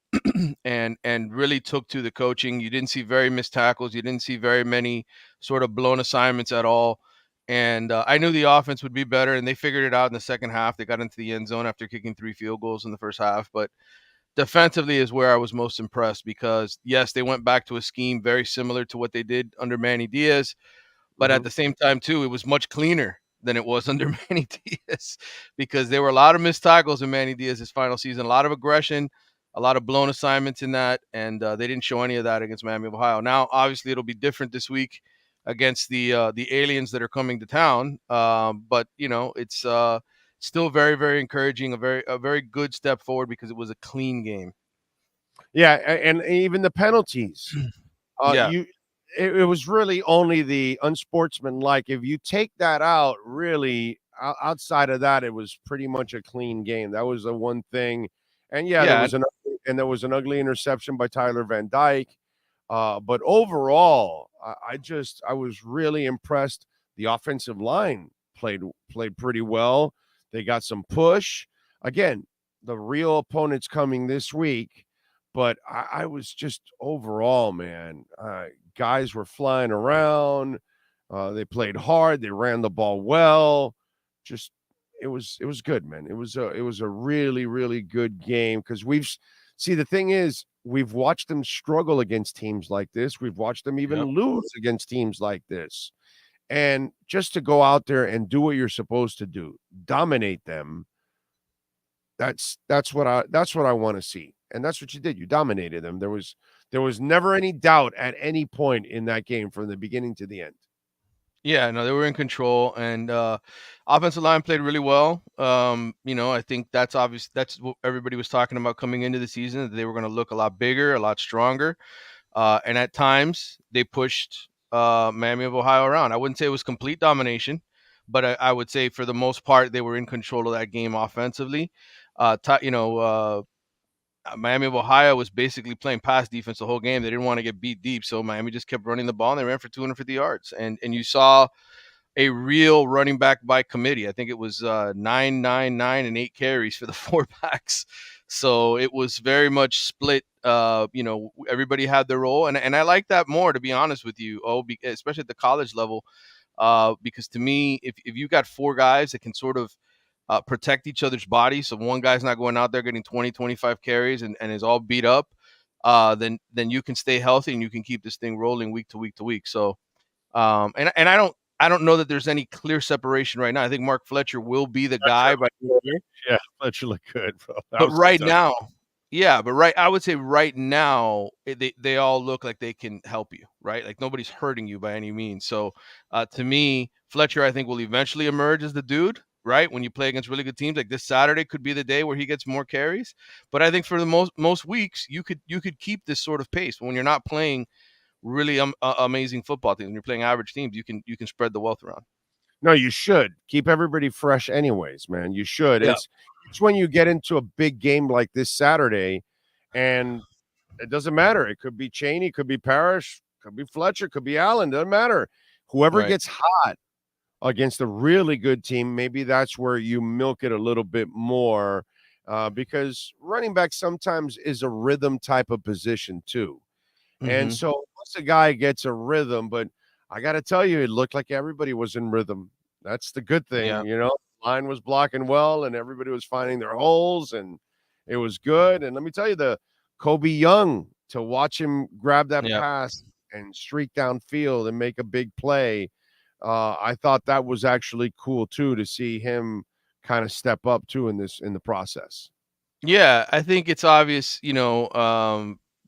and really took to the coaching. You didn't see very missed tackles. You didn't see very many sort of blown assignments at all. And I knew the offense would be better, and they figured it out in the second half. They got into the end zone after kicking 3 field goals in the first half. But defensively is where I was most impressed because, yes, they went back to a scheme very similar to what they did under Manny Diaz. But at the same time, too, it was much cleaner than it was under Manny Diaz because there were a lot of missed tackles in Manny Diaz's final season, a lot of aggression, a lot of blown assignments in that, and they didn't show any of that against Miami of Ohio. Now, obviously, it'll be different this week against the aliens that are coming to town, but it's still very, very encouraging, a very good step forward because it was a clean game. Yeah, and even the penalties. It was really only the unsportsmanlike. If you take that out, really, outside of that, it was pretty much a clean game. That was the one thing. And there was an ugly interception by Tyler Van Dyke. But overall, I was really impressed. The offensive line played pretty well. They got some push. Again, the real opponent's coming this week. But I was just overall, man, guys were flying around. They played hard. They ran the ball well. Just it was good, man. It was a really, really good game because the thing is, we've watched them struggle against teams like this. We've watched them even lose against teams like this. And just to go out there and do what you're supposed to do, dominate them. That's what I want to see. And that's what you did. You dominated them. There There was never any doubt at any point in that game from the beginning to the end. Yeah, no, they were in control, and offensive line played really well. I think that's obvious. That's what everybody was talking about coming into the season, that they were going to look a lot bigger, a lot stronger. And at times they pushed Miami of Ohio around. I wouldn't say it was complete domination, but I would say for the most part, they were in control of that game offensively. Miami of Ohio was basically playing pass defense the whole game. They didn't want to get beat deep, so Miami just kept running the ball, and they ran for 250 yards. And you saw a real running back by committee. I think it was 9, 9, 9, and 8 carries for the 4 backs. So it was very much split. Everybody had their role, and I like that more, to be honest with you. Especially at the college level, because to me, if you got 4 guys that can sort of protect each other's bodies, so one guy's not going out there getting 20, 25 carries and is all beat up, then you can stay healthy and you can keep this thing rolling week to week to week. So, and I don't know that there's any clear separation right now. I think Mark Fletcher will be the guy, but yeah, Fletcher looked good, bro. But right now, I would say right now they all look like they can help you, right? Like nobody's hurting you by any means. So to me, Fletcher, I think, will eventually emerge as the dude, right? When you play against really good teams, like this Saturday could be the day where he gets more carries. But I think for the most weeks, you could keep this sort of pace. When you're not playing really amazing football teams, when you're playing average teams, you can spread the wealth around. No, you should keep everybody fresh anyways, man. You should. Yeah. It's when you get into a big game like this Saturday, and it doesn't matter. It could be Chaney, could be Parrish, could be Fletcher, could be Allen. Doesn't matter. Whoever gets hot against a really good team, maybe that's where you milk it a little bit more, because running back sometimes is a rhythm type of position too. Mm-hmm. And so once a guy gets a rhythm, but I got to tell you, it looked like everybody was in rhythm. That's the good thing, Line was blocking well, and everybody was finding their holes, and it was good. And let me tell you, the Kobe Young, to watch him grab that pass and streak downfield and make a big play, I thought that was actually cool too, to see him kind of step up too in the process. Yeah, I think it's obvious,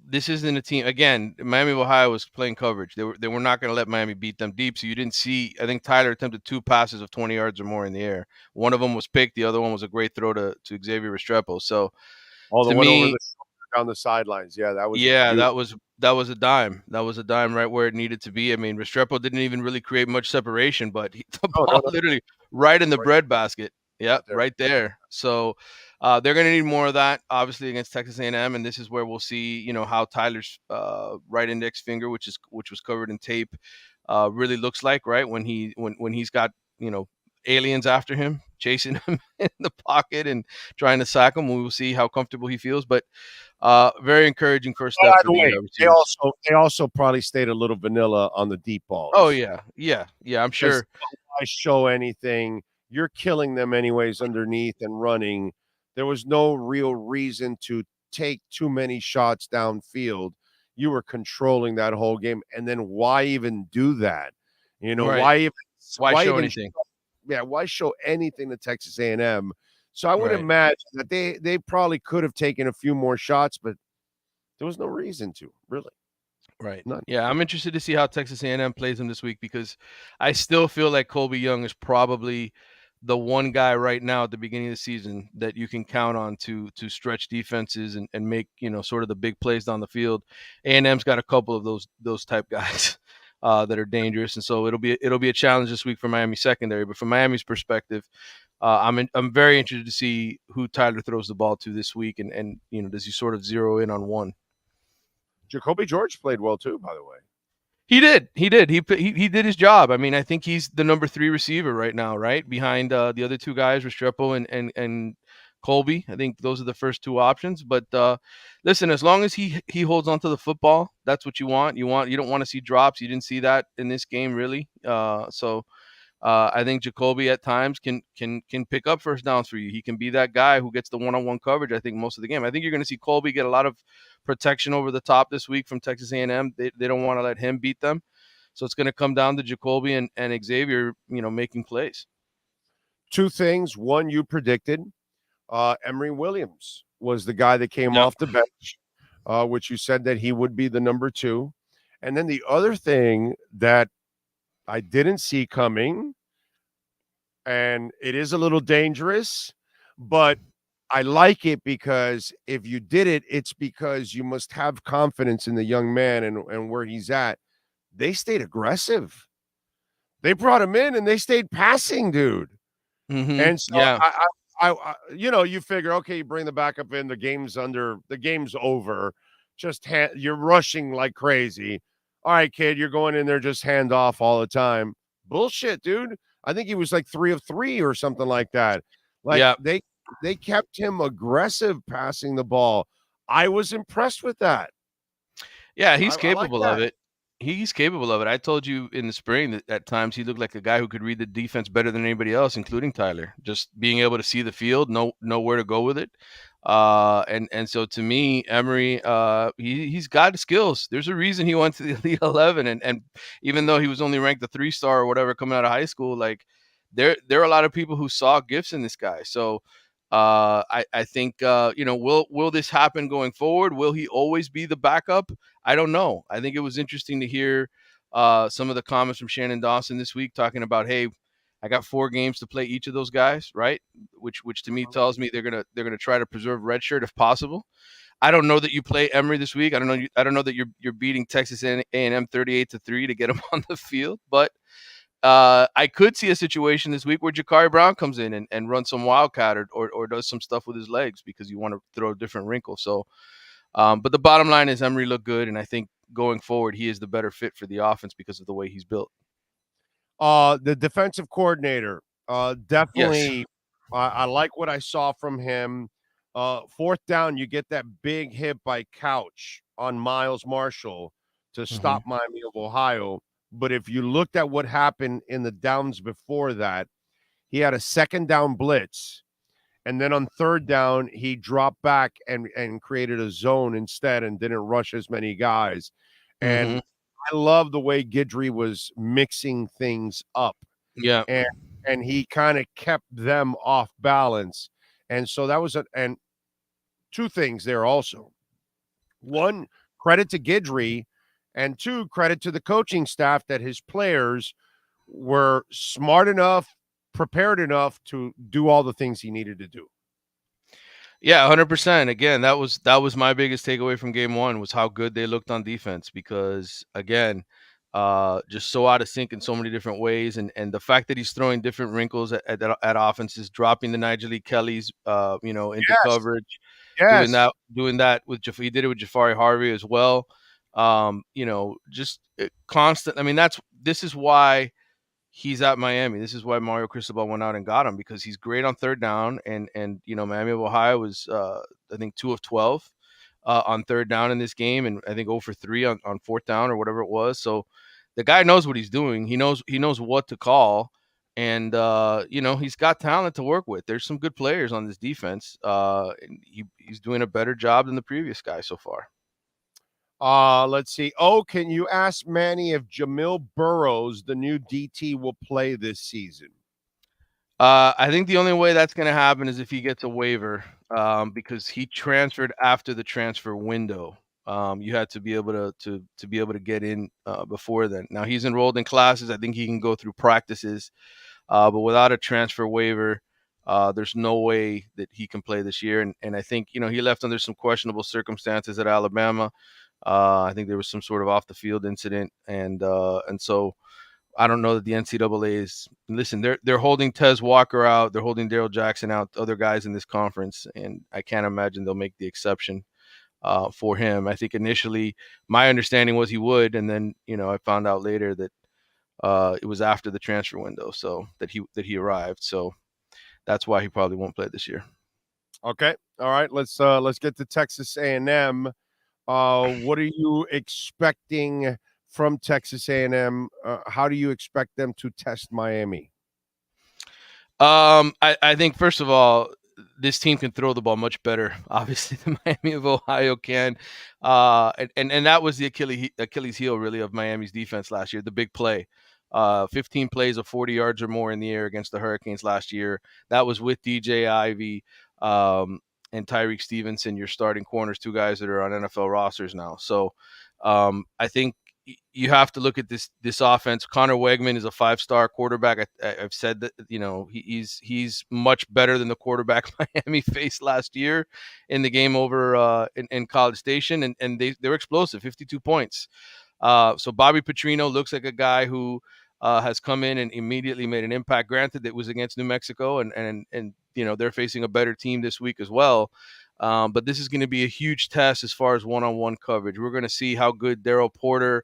this isn't a team. Again, Miami of Ohio was playing coverage. They were not going to let Miami beat them deep. So you didn't see. I think Tyler attempted 2 passes of 20 yards or more in the air. One of them was picked. The other one was a great throw to Xavier Restrepo. So the one over the shoulder down the sidelines. Yeah, that was that was a dime. That was a dime right where it needed to be. I mean, Restrepo didn't even really create much separation, but the ball literally right in the breadbasket. Yeah, right there. So they're going to need more of that, obviously, against Texas A&M, and this is where we'll see, how Tyler's right index finger, which was covered in tape, really looks like, right, when he's got aliens after him, chasing him in the pocket and trying to sack him. We will see how comfortable he feels, but very encouraging first step. By the way, they also probably stayed a little vanilla on the deep balls. Oh yeah, I'm sure. Why show anything? You're killing them anyways underneath and running. There was no real reason to take too many shots downfield. You were controlling that whole game. And then why even do that? Right. Why show anything? Why show anything to Texas A&M? So I would imagine that they probably could have taken a few more shots, but there was no reason to, really. Right. None. Yeah, I'm interested to see how Texas A&M plays them this week, because I still feel like Colby Young is probably the one guy right now at the beginning of the season that you can count on to stretch defenses and make, sort of the big plays down the field. A&M's got a couple of those type guys that are dangerous. And so it'll be a challenge this week for Miami secondary. But from Miami's perspective, I'm very interested to see who Tyler throws the ball to this week. And does he sort of zero in on one? Jacoby George played well too, by the way. He did. He did his job. I mean, I think he's the number 3 receiver right now, right behind the other 2 guys, Restrepo and Colby. I think those are the first 2 options. But listen, as long as he holds onto the football, that's what you want. You don't want to see drops. You didn't see that in this game, really. So I think Jacoby at times can pick up first downs for you. He can be that guy who gets the one-on-one coverage, I think, most of the game. I think you're going to see Colby get a lot of protection over the top this week from Texas A&M. They don't want to let him beat them. So it's going to come down to Jacoby and Xavier, making plays. 2 things. One, you predicted. Emory Williams was the guy that came off the bench. which you said that he would be the number 2. And then the other thing that I didn't see coming, and it is a little dangerous, but I like it because if you did it, it's because you must have confidence in the young man and where he's at. They stayed aggressive. They brought him in and they stayed passing, dude. Mm-hmm. And so Yeah. I you figure, okay, you bring the backup in, the game's over. You're rushing like crazy. All right, kid, you're going in there, just hand off all the time. Bullshit, dude. I think he was like 3 of 3 or something like that. Like Yeah. they kept him aggressive passing the ball. I was impressed with that. Yeah, he's I like capable of that. it. He's capable of it. I told you in the spring that at times he looked like a guy who could read the defense better than anybody else, including Tyler. Just being able to see the field, know where to go with it. And so to me, Emery, he's got the skills. There's a reason he went to the Elite 11, and even though he was only ranked a 3-star or whatever coming out of high school, like there are a lot of people who saw gifts in this guy. So I think will this happen going forward? Will he always be the backup? I don't know. I think it was interesting to hear some of the comments from Shannon Dawson this week talking about, hey, I got 4 games to play each of those guys, right? Which to me tells me they're gonna try to preserve redshirt if possible. I don't know that you play Emery this week. I don't know that you're beating Texas A&M 38-3 to get him on the field, but I could see a situation this week where Jakari Brown comes in and runs some wildcat or does some stuff with his legs because you want to throw a different wrinkle. So, but the bottom line is Emery looked good, and I think going forward he is the better fit for the offense because of the way he's built. The defensive coordinator, definitely. Yes. I like what I saw from him. 4th down, you get that big hit by Couch on Miles Marshall to stop Miami of Ohio. But if you looked at what happened in the downs before that, he had a 2nd down blitz. And then on 3rd down, he dropped back and created a zone instead and didn't rush as many guys. And I love the way Guidry was mixing things up. Yeah. And he kind of kept them off balance. And so that was and 2 things there also. 1, credit to Guidry, and 2, credit to the coaching staff that his players were smart enough, prepared enough to do all the things he needed to do. Yeah, 100%. Again, that was my biggest takeaway from game 1 was how good they looked on defense because again, just so out of sync in so many different ways, and the fact that he's throwing different wrinkles at offenses, dropping the Nigel Lee Kellys, into coverage, doing that with he did it with Jafari Harvey as well. Just constant. I mean, this is why he's at Miami. This is why Mario Cristobal went out and got him because he's great on 3rd down, and Miami of Ohio was I think 2 of 12 on 3rd down in this game, and I think 0 for 3 on 4th down or whatever it was. So the guy knows what he's doing. He knows what to call, and he's got talent to work with. There's some good players on this defense. And he's doing a better job than the previous guy so far. Let's see. Oh, can you ask Manny if Jamil Burrows, the new DT, will play this season? I think the only way that's going to happen is if he gets a waiver, because he transferred after the transfer window. You had to be able to get in before then. Now he's enrolled in classes. I think he can go through practices, but without a transfer waiver, there's no way that he can play this year. And I think he left under some questionable circumstances at Alabama. I think there was some sort of off the field incident, and so I don't know that the NCAA is listen. They're holding Tez Walker out. They're holding Daryl Jackson out. Other guys in this conference, and I can't imagine they'll make the exception for him. I think initially my understanding was he would, and then I found out later that it was after the transfer window, so that he arrived. So that's why he probably won't play this year. Okay, all right. Let's get to Texas A&M. What are you expecting from Texas A&M? How do you expect them to test Miami? I think first of all, this team can throw the ball much better, obviously, than Miami of Ohio can. And that was the Achilles heel really of Miami's defense last year, the big play. 15 plays of 40 yards or more in the air against the Hurricanes last year. That was with DJ Ivey. and Tyreek Stevenson, your starting corners, two guys that are on NFL rosters now. So I think you have to look at this offense. Connor Wegman is a 5-star quarterback. I've said that, he's much better than the quarterback Miami faced last year in the game over in College Station, and they're explosive, 52 points. So Bobby Petrino looks like a guy who has come in and immediately made an impact. Granted, it was against New Mexico, and they're facing a better team this week as well. But this is going to be a huge test as far as one-on-one coverage. We're going to see how good Darryl Porter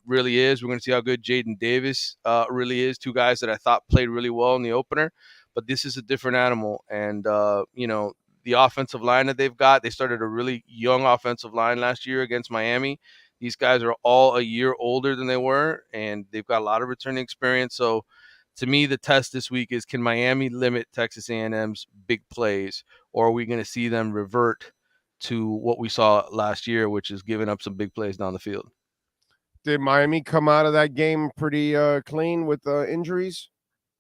really is. We're going to see how good Jaden Davis really is. Two guys that I thought played really well in the opener. But this is a different animal. And, the offensive line that they've got, they started a really young offensive line last year against Miami. These guys are all a year older than they were, and they've got a lot of returning experience. So, to me, the test this week is, can Miami limit Texas A&M's big plays, or are we going to see them revert to what we saw last year, which is giving up some big plays down the field? Did Miami come out of that game pretty clean with injuries?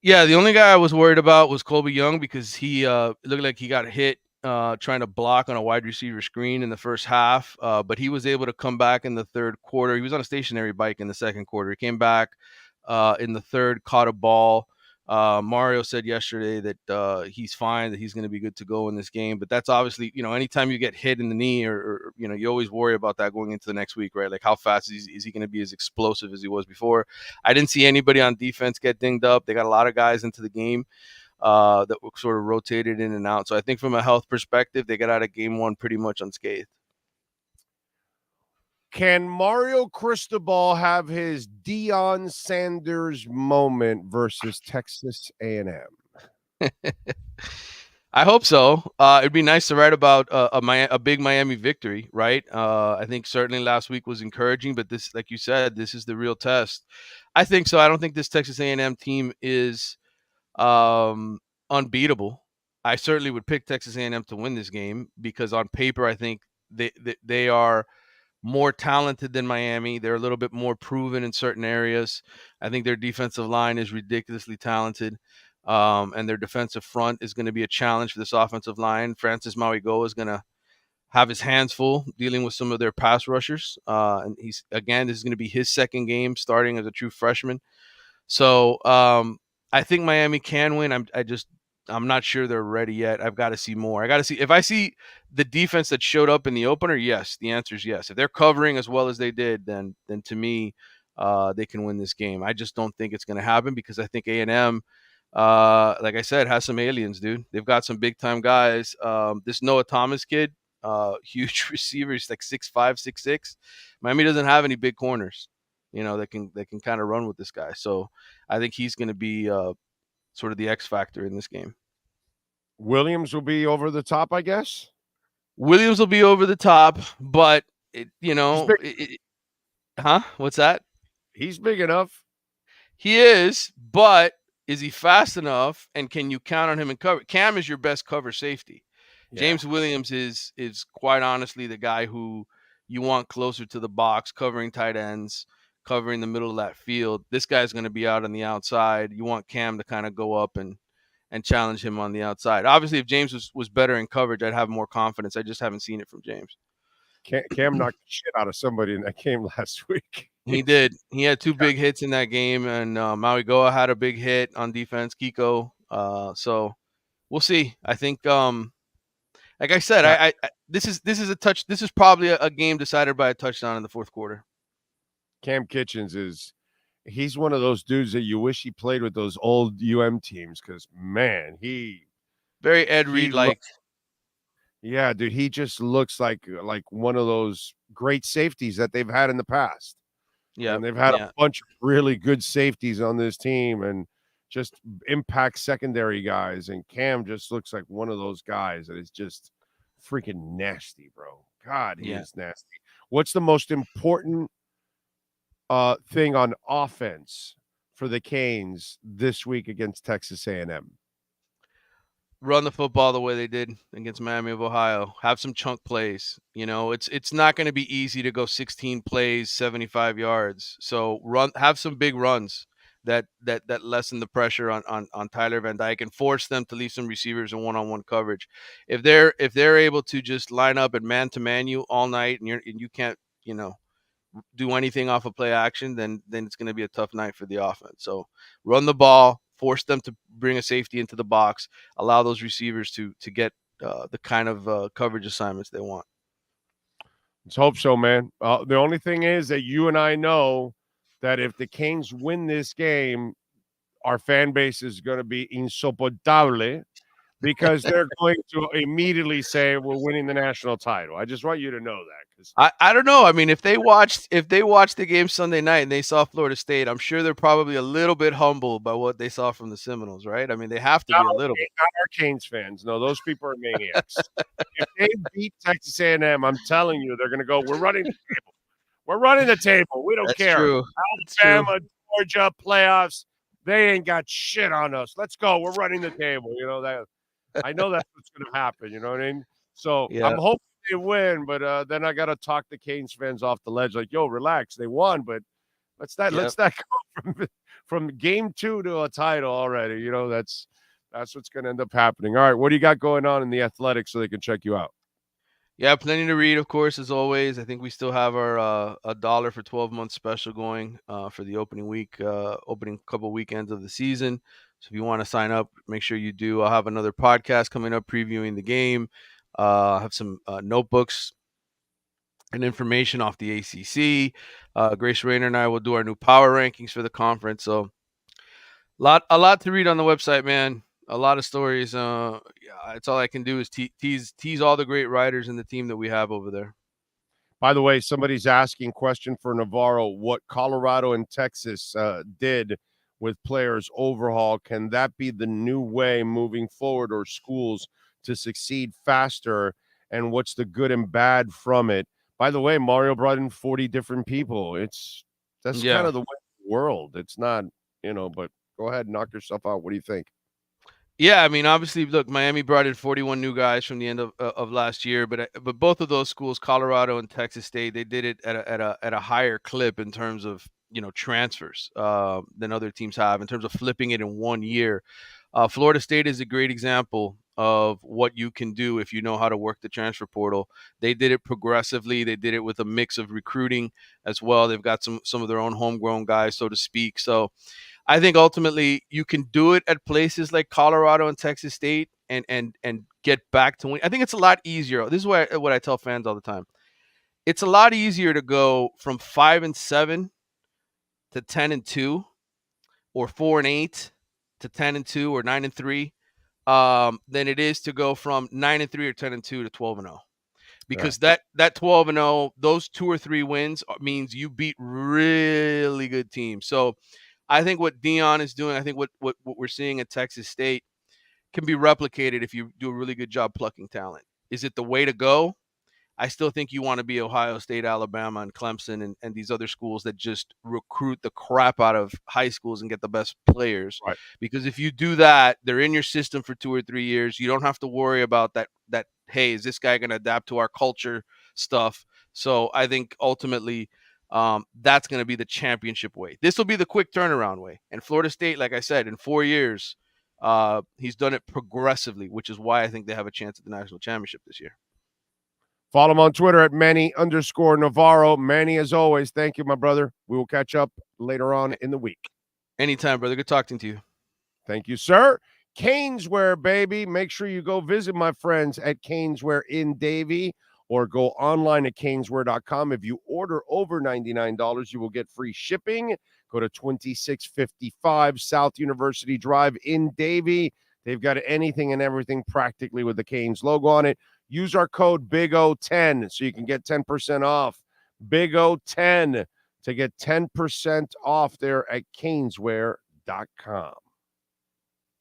Yeah, the only guy I was worried about was Colby Young, because he looked like he got hit trying to block on a wide receiver screen in the first half, but he was able to come back in the third quarter. He was on a stationary bike in the second quarter. He came back in the third, caught a ball. Mario said yesterday that he's fine, that he's going to be good to go in this game. But that's obviously, anytime you get hit in the knee or you always worry about that going into the next week, right? Like, how fast is he going to be as explosive as he was before? I didn't see anybody on defense get dinged up. They got a lot of guys into the game that were sort of rotated in and out. So I think from a health perspective, they got out of game one pretty much unscathed. Can Mario Cristobal have his Deion Sanders moment versus Texas A&M? I hope so. It'd be nice to write about a big Miami victory, right? I think certainly last week was encouraging, but this, like you said, this is the real test. I think so. I don't think this Texas A&M team is unbeatable. I certainly would pick Texas A&M to win this game because on paper, I think they are more talented than Miami. They're a little bit more proven in certain areas. I think their defensive line is ridiculously talented. And their defensive front is going to be a challenge for this offensive line. Francis Mauigoa is going to have his hands full dealing with some of their pass rushers. And this is going to be his second game starting as a true freshman. So I think Miami can win. I'm not sure they're ready yet. I've got to see more. If I see the defense that showed up in the opener, yes, the answer is yes. If they're covering as well as they did, then to me, they can win this game. I just don't think it's going to happen because I think A&M, like I said, has some aliens, dude. They've got some big time guys. This Noah Thomas kid, huge receiver, he's like 6'5", 6'6". Miami doesn't have any big corners, that can kind of run with this guy. So I think he's going to be sort of the X factor in this game. Williams will be over the top, I guess. Williams will be over the top, but what's that? He's big enough. He is, but is he fast enough? And can you count on him in cover? Cam is your best cover safety. Yeah. James Williams is quite honestly the guy who you want closer to the box, covering tight ends, covering the middle of that field. This guy's going to be out on the outside. You want Cam to kind of go up and challenge him on the outside. Obviously, if James was better in coverage, I'd have more confidence. I just haven't seen it from James. Cam knocked the shit out of somebody in that game last week. He did. He had two big hits in that game, and Mauigoa had a big hit on defense, Kiko. So we'll see. I think, like I said, this is probably a game decided by a touchdown in the fourth quarter. Cam Kitchens he's one of those dudes that you wish he played with those old UM teams because, man, very Ed Reed-like. Yeah, dude, he just looks like one of those great safeties that they've had in the past. Yeah, and they've had a bunch of really good safeties on this team and just impact secondary guys. And Cam just looks like one of those guys that is just freaking nasty, bro. God, he is nasty. What's the most important thing on offense for the Canes this week against Texas A&M? Run the football the way they did against Miami of Ohio. Have some chunk plays. It's not going to be easy to go 16 plays, 75 yards. So have some big runs. that lessen the pressure on Tyler Van Dyke and force them to leave some receivers in one-on-one coverage. If they're able to just line up and man-to-man you all night and you can't, do anything off of play action, then it's going to be a tough night for the offense. So run the ball, force them to bring a safety into the box, allow those receivers to get the kind of coverage assignments they want. Let's hope so, man. The only thing is that you and I know that if the Canes win this game, our fan base is going to be insoportable because they're going to immediately say we're winning the national title. I just want you to know that. I don't know. I mean, if they watched the game Sunday night and they saw Florida State, I'm sure they're probably a little bit humbled by what they saw from the Seminoles, right? I mean, they have to be a little bit. Not our Canes fans. No, those people are maniacs. If they beat Texas A&M, I'm telling you, they're going to go, we're running the table. We're running the table. We don't care. True. Alabama, Georgia, playoffs, they ain't got shit on us. Let's go. We're running the table. That. I know that's what's going to happen. You know what I mean? So I'm hoping they win, but then I got to talk the Canes fans off the ledge. Like, yo, relax. They won, but let's not go from game 2 to a title already. That's what's going to end up happening. All right, what do you got going on in the Athletics so they can check you out? Yeah, plenty to read, of course, as always. I think we still have our $1 for 12-month special going for the opening couple weekends of the season. So if you want to sign up, make sure you do. I'll have another podcast coming up previewing the game. I have some notebooks and information off the ACC. Grace Rayner and I will do our new power rankings for the conference. So a lot to read on the website, man. A lot of stories. It's all I can do is tease all the great writers in the team that we have over there. By the way, somebody's asking question for Navarro, what Colorado and Texas did with players overhaul. Can that be the new way moving forward or schools to succeed faster? And what's the good and bad from it? By the way, Mario brought in 40 different people. That's kind of the way of the world. It's not, but go ahead and knock yourself out. What do you think? Yeah, I mean, obviously, look, Miami brought in 41 new guys from the end of last year, but both of those schools, Colorado and Texas State, they did it at a higher clip in terms of transfers than other teams have in terms of flipping it in 1 year. Florida State is a great example of what you can do if you know how to work the transfer portal. They did it progressively. They did it with a mix of recruiting as well. They've got some of their own homegrown guys, so to speak. So I think ultimately you can do it at places like Colorado and Texas State and get back to win. I think it's a lot easier. This is what I tell fans all the time. It's a lot easier to go from 5-7 to 10-2 or 4-8 to 10-2 or 9-3 than it is to go from 9-3 or 10-2 to 12-0. Because that 12-0, those 2 or 3 wins means you beat really good teams. So I think what Dion is doing, I think what we're seeing at Texas State can be replicated if you do a really good job plucking talent. Is it the way to go? I still think you want to be Ohio State, Alabama, and Clemson and these other schools that just recruit the crap out of high schools and get the best players. Right. Because if you do that, they're in your system for 2 or 3 years. You don't have to worry about that, hey, is this guy going to adapt to our culture stuff? So I think ultimately that's going to be the championship way. This will be the quick turnaround way. And Florida State, like I said, in 4 years, he's done it progressively, which is why I think they have a chance at the national championship this year. Follow him on Twitter at Manny_Navarro. Manny, as always, thank you, my brother. We will catch up later on in the week. Anytime, brother. Good talking to you. Thank you, sir. Caneswear, baby. Make sure you go visit my friends at Caneswear in Davie or go online at caneswear.com. If you order over $99, you will get free shipping. Go to 2655 South University Drive in Davie. They've got anything and everything practically with the Canes logo on it. Use our code BIGO10 so you can get 10% off. BIGO10 to get 10% off there at caneswear.com.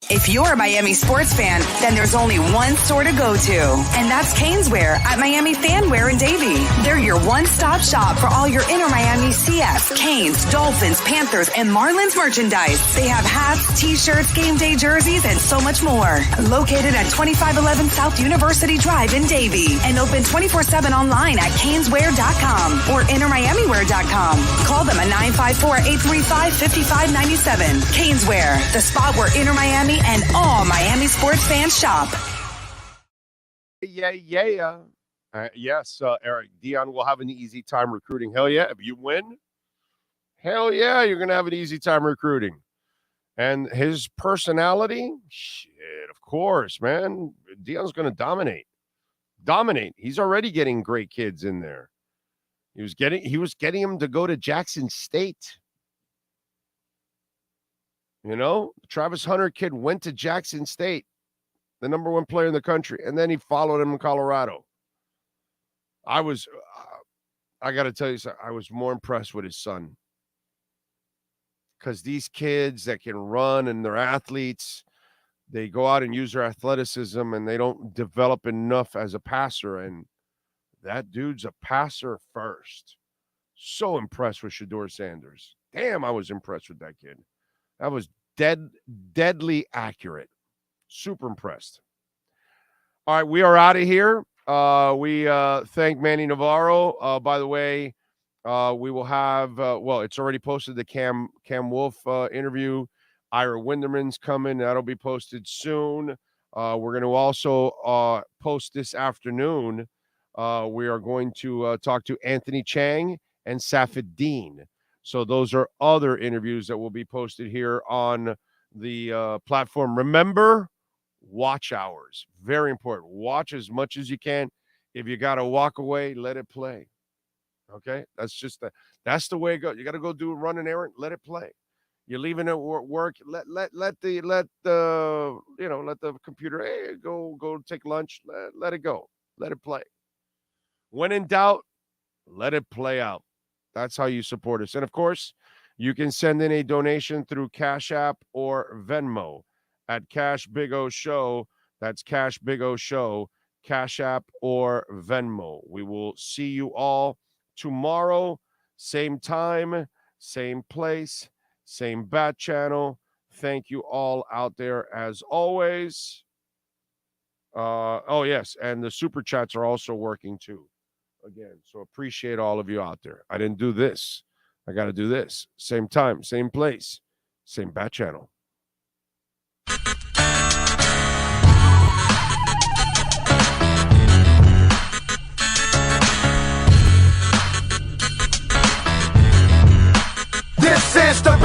If you're a Miami sports fan, then there's only one store to go to, and that's Caneswear at Miami Fanwear in Davie. They're your one-stop shop for all your InterMiamiCF, Canes, Dolphins, Panthers, and Marlins merchandise. They have hats, t-shirts, game day jerseys, and so much more. Located at 2511 South University Drive in Davie, and open 24/7 online at caneswear.com or InterMiamiWear.com. Call them at 954-835-5597. Caneswear, the spot where InterMiami and all Miami sports fans shop. Yeah. Yes, Eric. Dion will have an easy time recruiting. Hell yeah. If you win, hell yeah, you're going to have an easy time recruiting. And his personality, shit, of course, man. Dion's going to dominate. He's already getting great kids in there. He was getting him to go to Jackson State. You know, Travis Hunter kid went to Jackson State, the number 1 player in the country, and then he followed him in Colorado. I got to tell you something, I was more impressed with his son. Because these kids that can run and they're athletes, they go out and use their athleticism and they don't develop enough as a passer. And that dude's a passer first. So impressed with Shedeur Sanders. Damn, I was impressed with that kid. That was deadly accurate. Super impressed. All right, we are out of here. We thank Manny Navarro. By the way, we will have, it's already posted, the Cam Wolf interview. Ira Winderman's coming. That'll be posted soon. We're going to also post this afternoon. We are going to talk to Anthony Chang and Safid Dean. So those are other interviews that will be posted here on the platform. Remember, watch hours. Very important. Watch as much as you can. If you got to walk away, let it play. Okay? That's the way it goes. You got to go run an errand, let it play. You're leaving at work, let the computer, hey, go take lunch, let it go. Let it play. When in doubt, let it play out. That's how you support us. And, of course, you can send in a donation through Cash App or Venmo at Cash Big O Show. That's Cash Big O Show, Cash App or Venmo. We will see you all tomorrow, same time, same place, same bat channel. Thank you all out there as always. Yes, and the super chats are also working too. Again, so appreciate all of you out there. I didn't do this. I got to do this. Same time, same place, same bat channel. This is the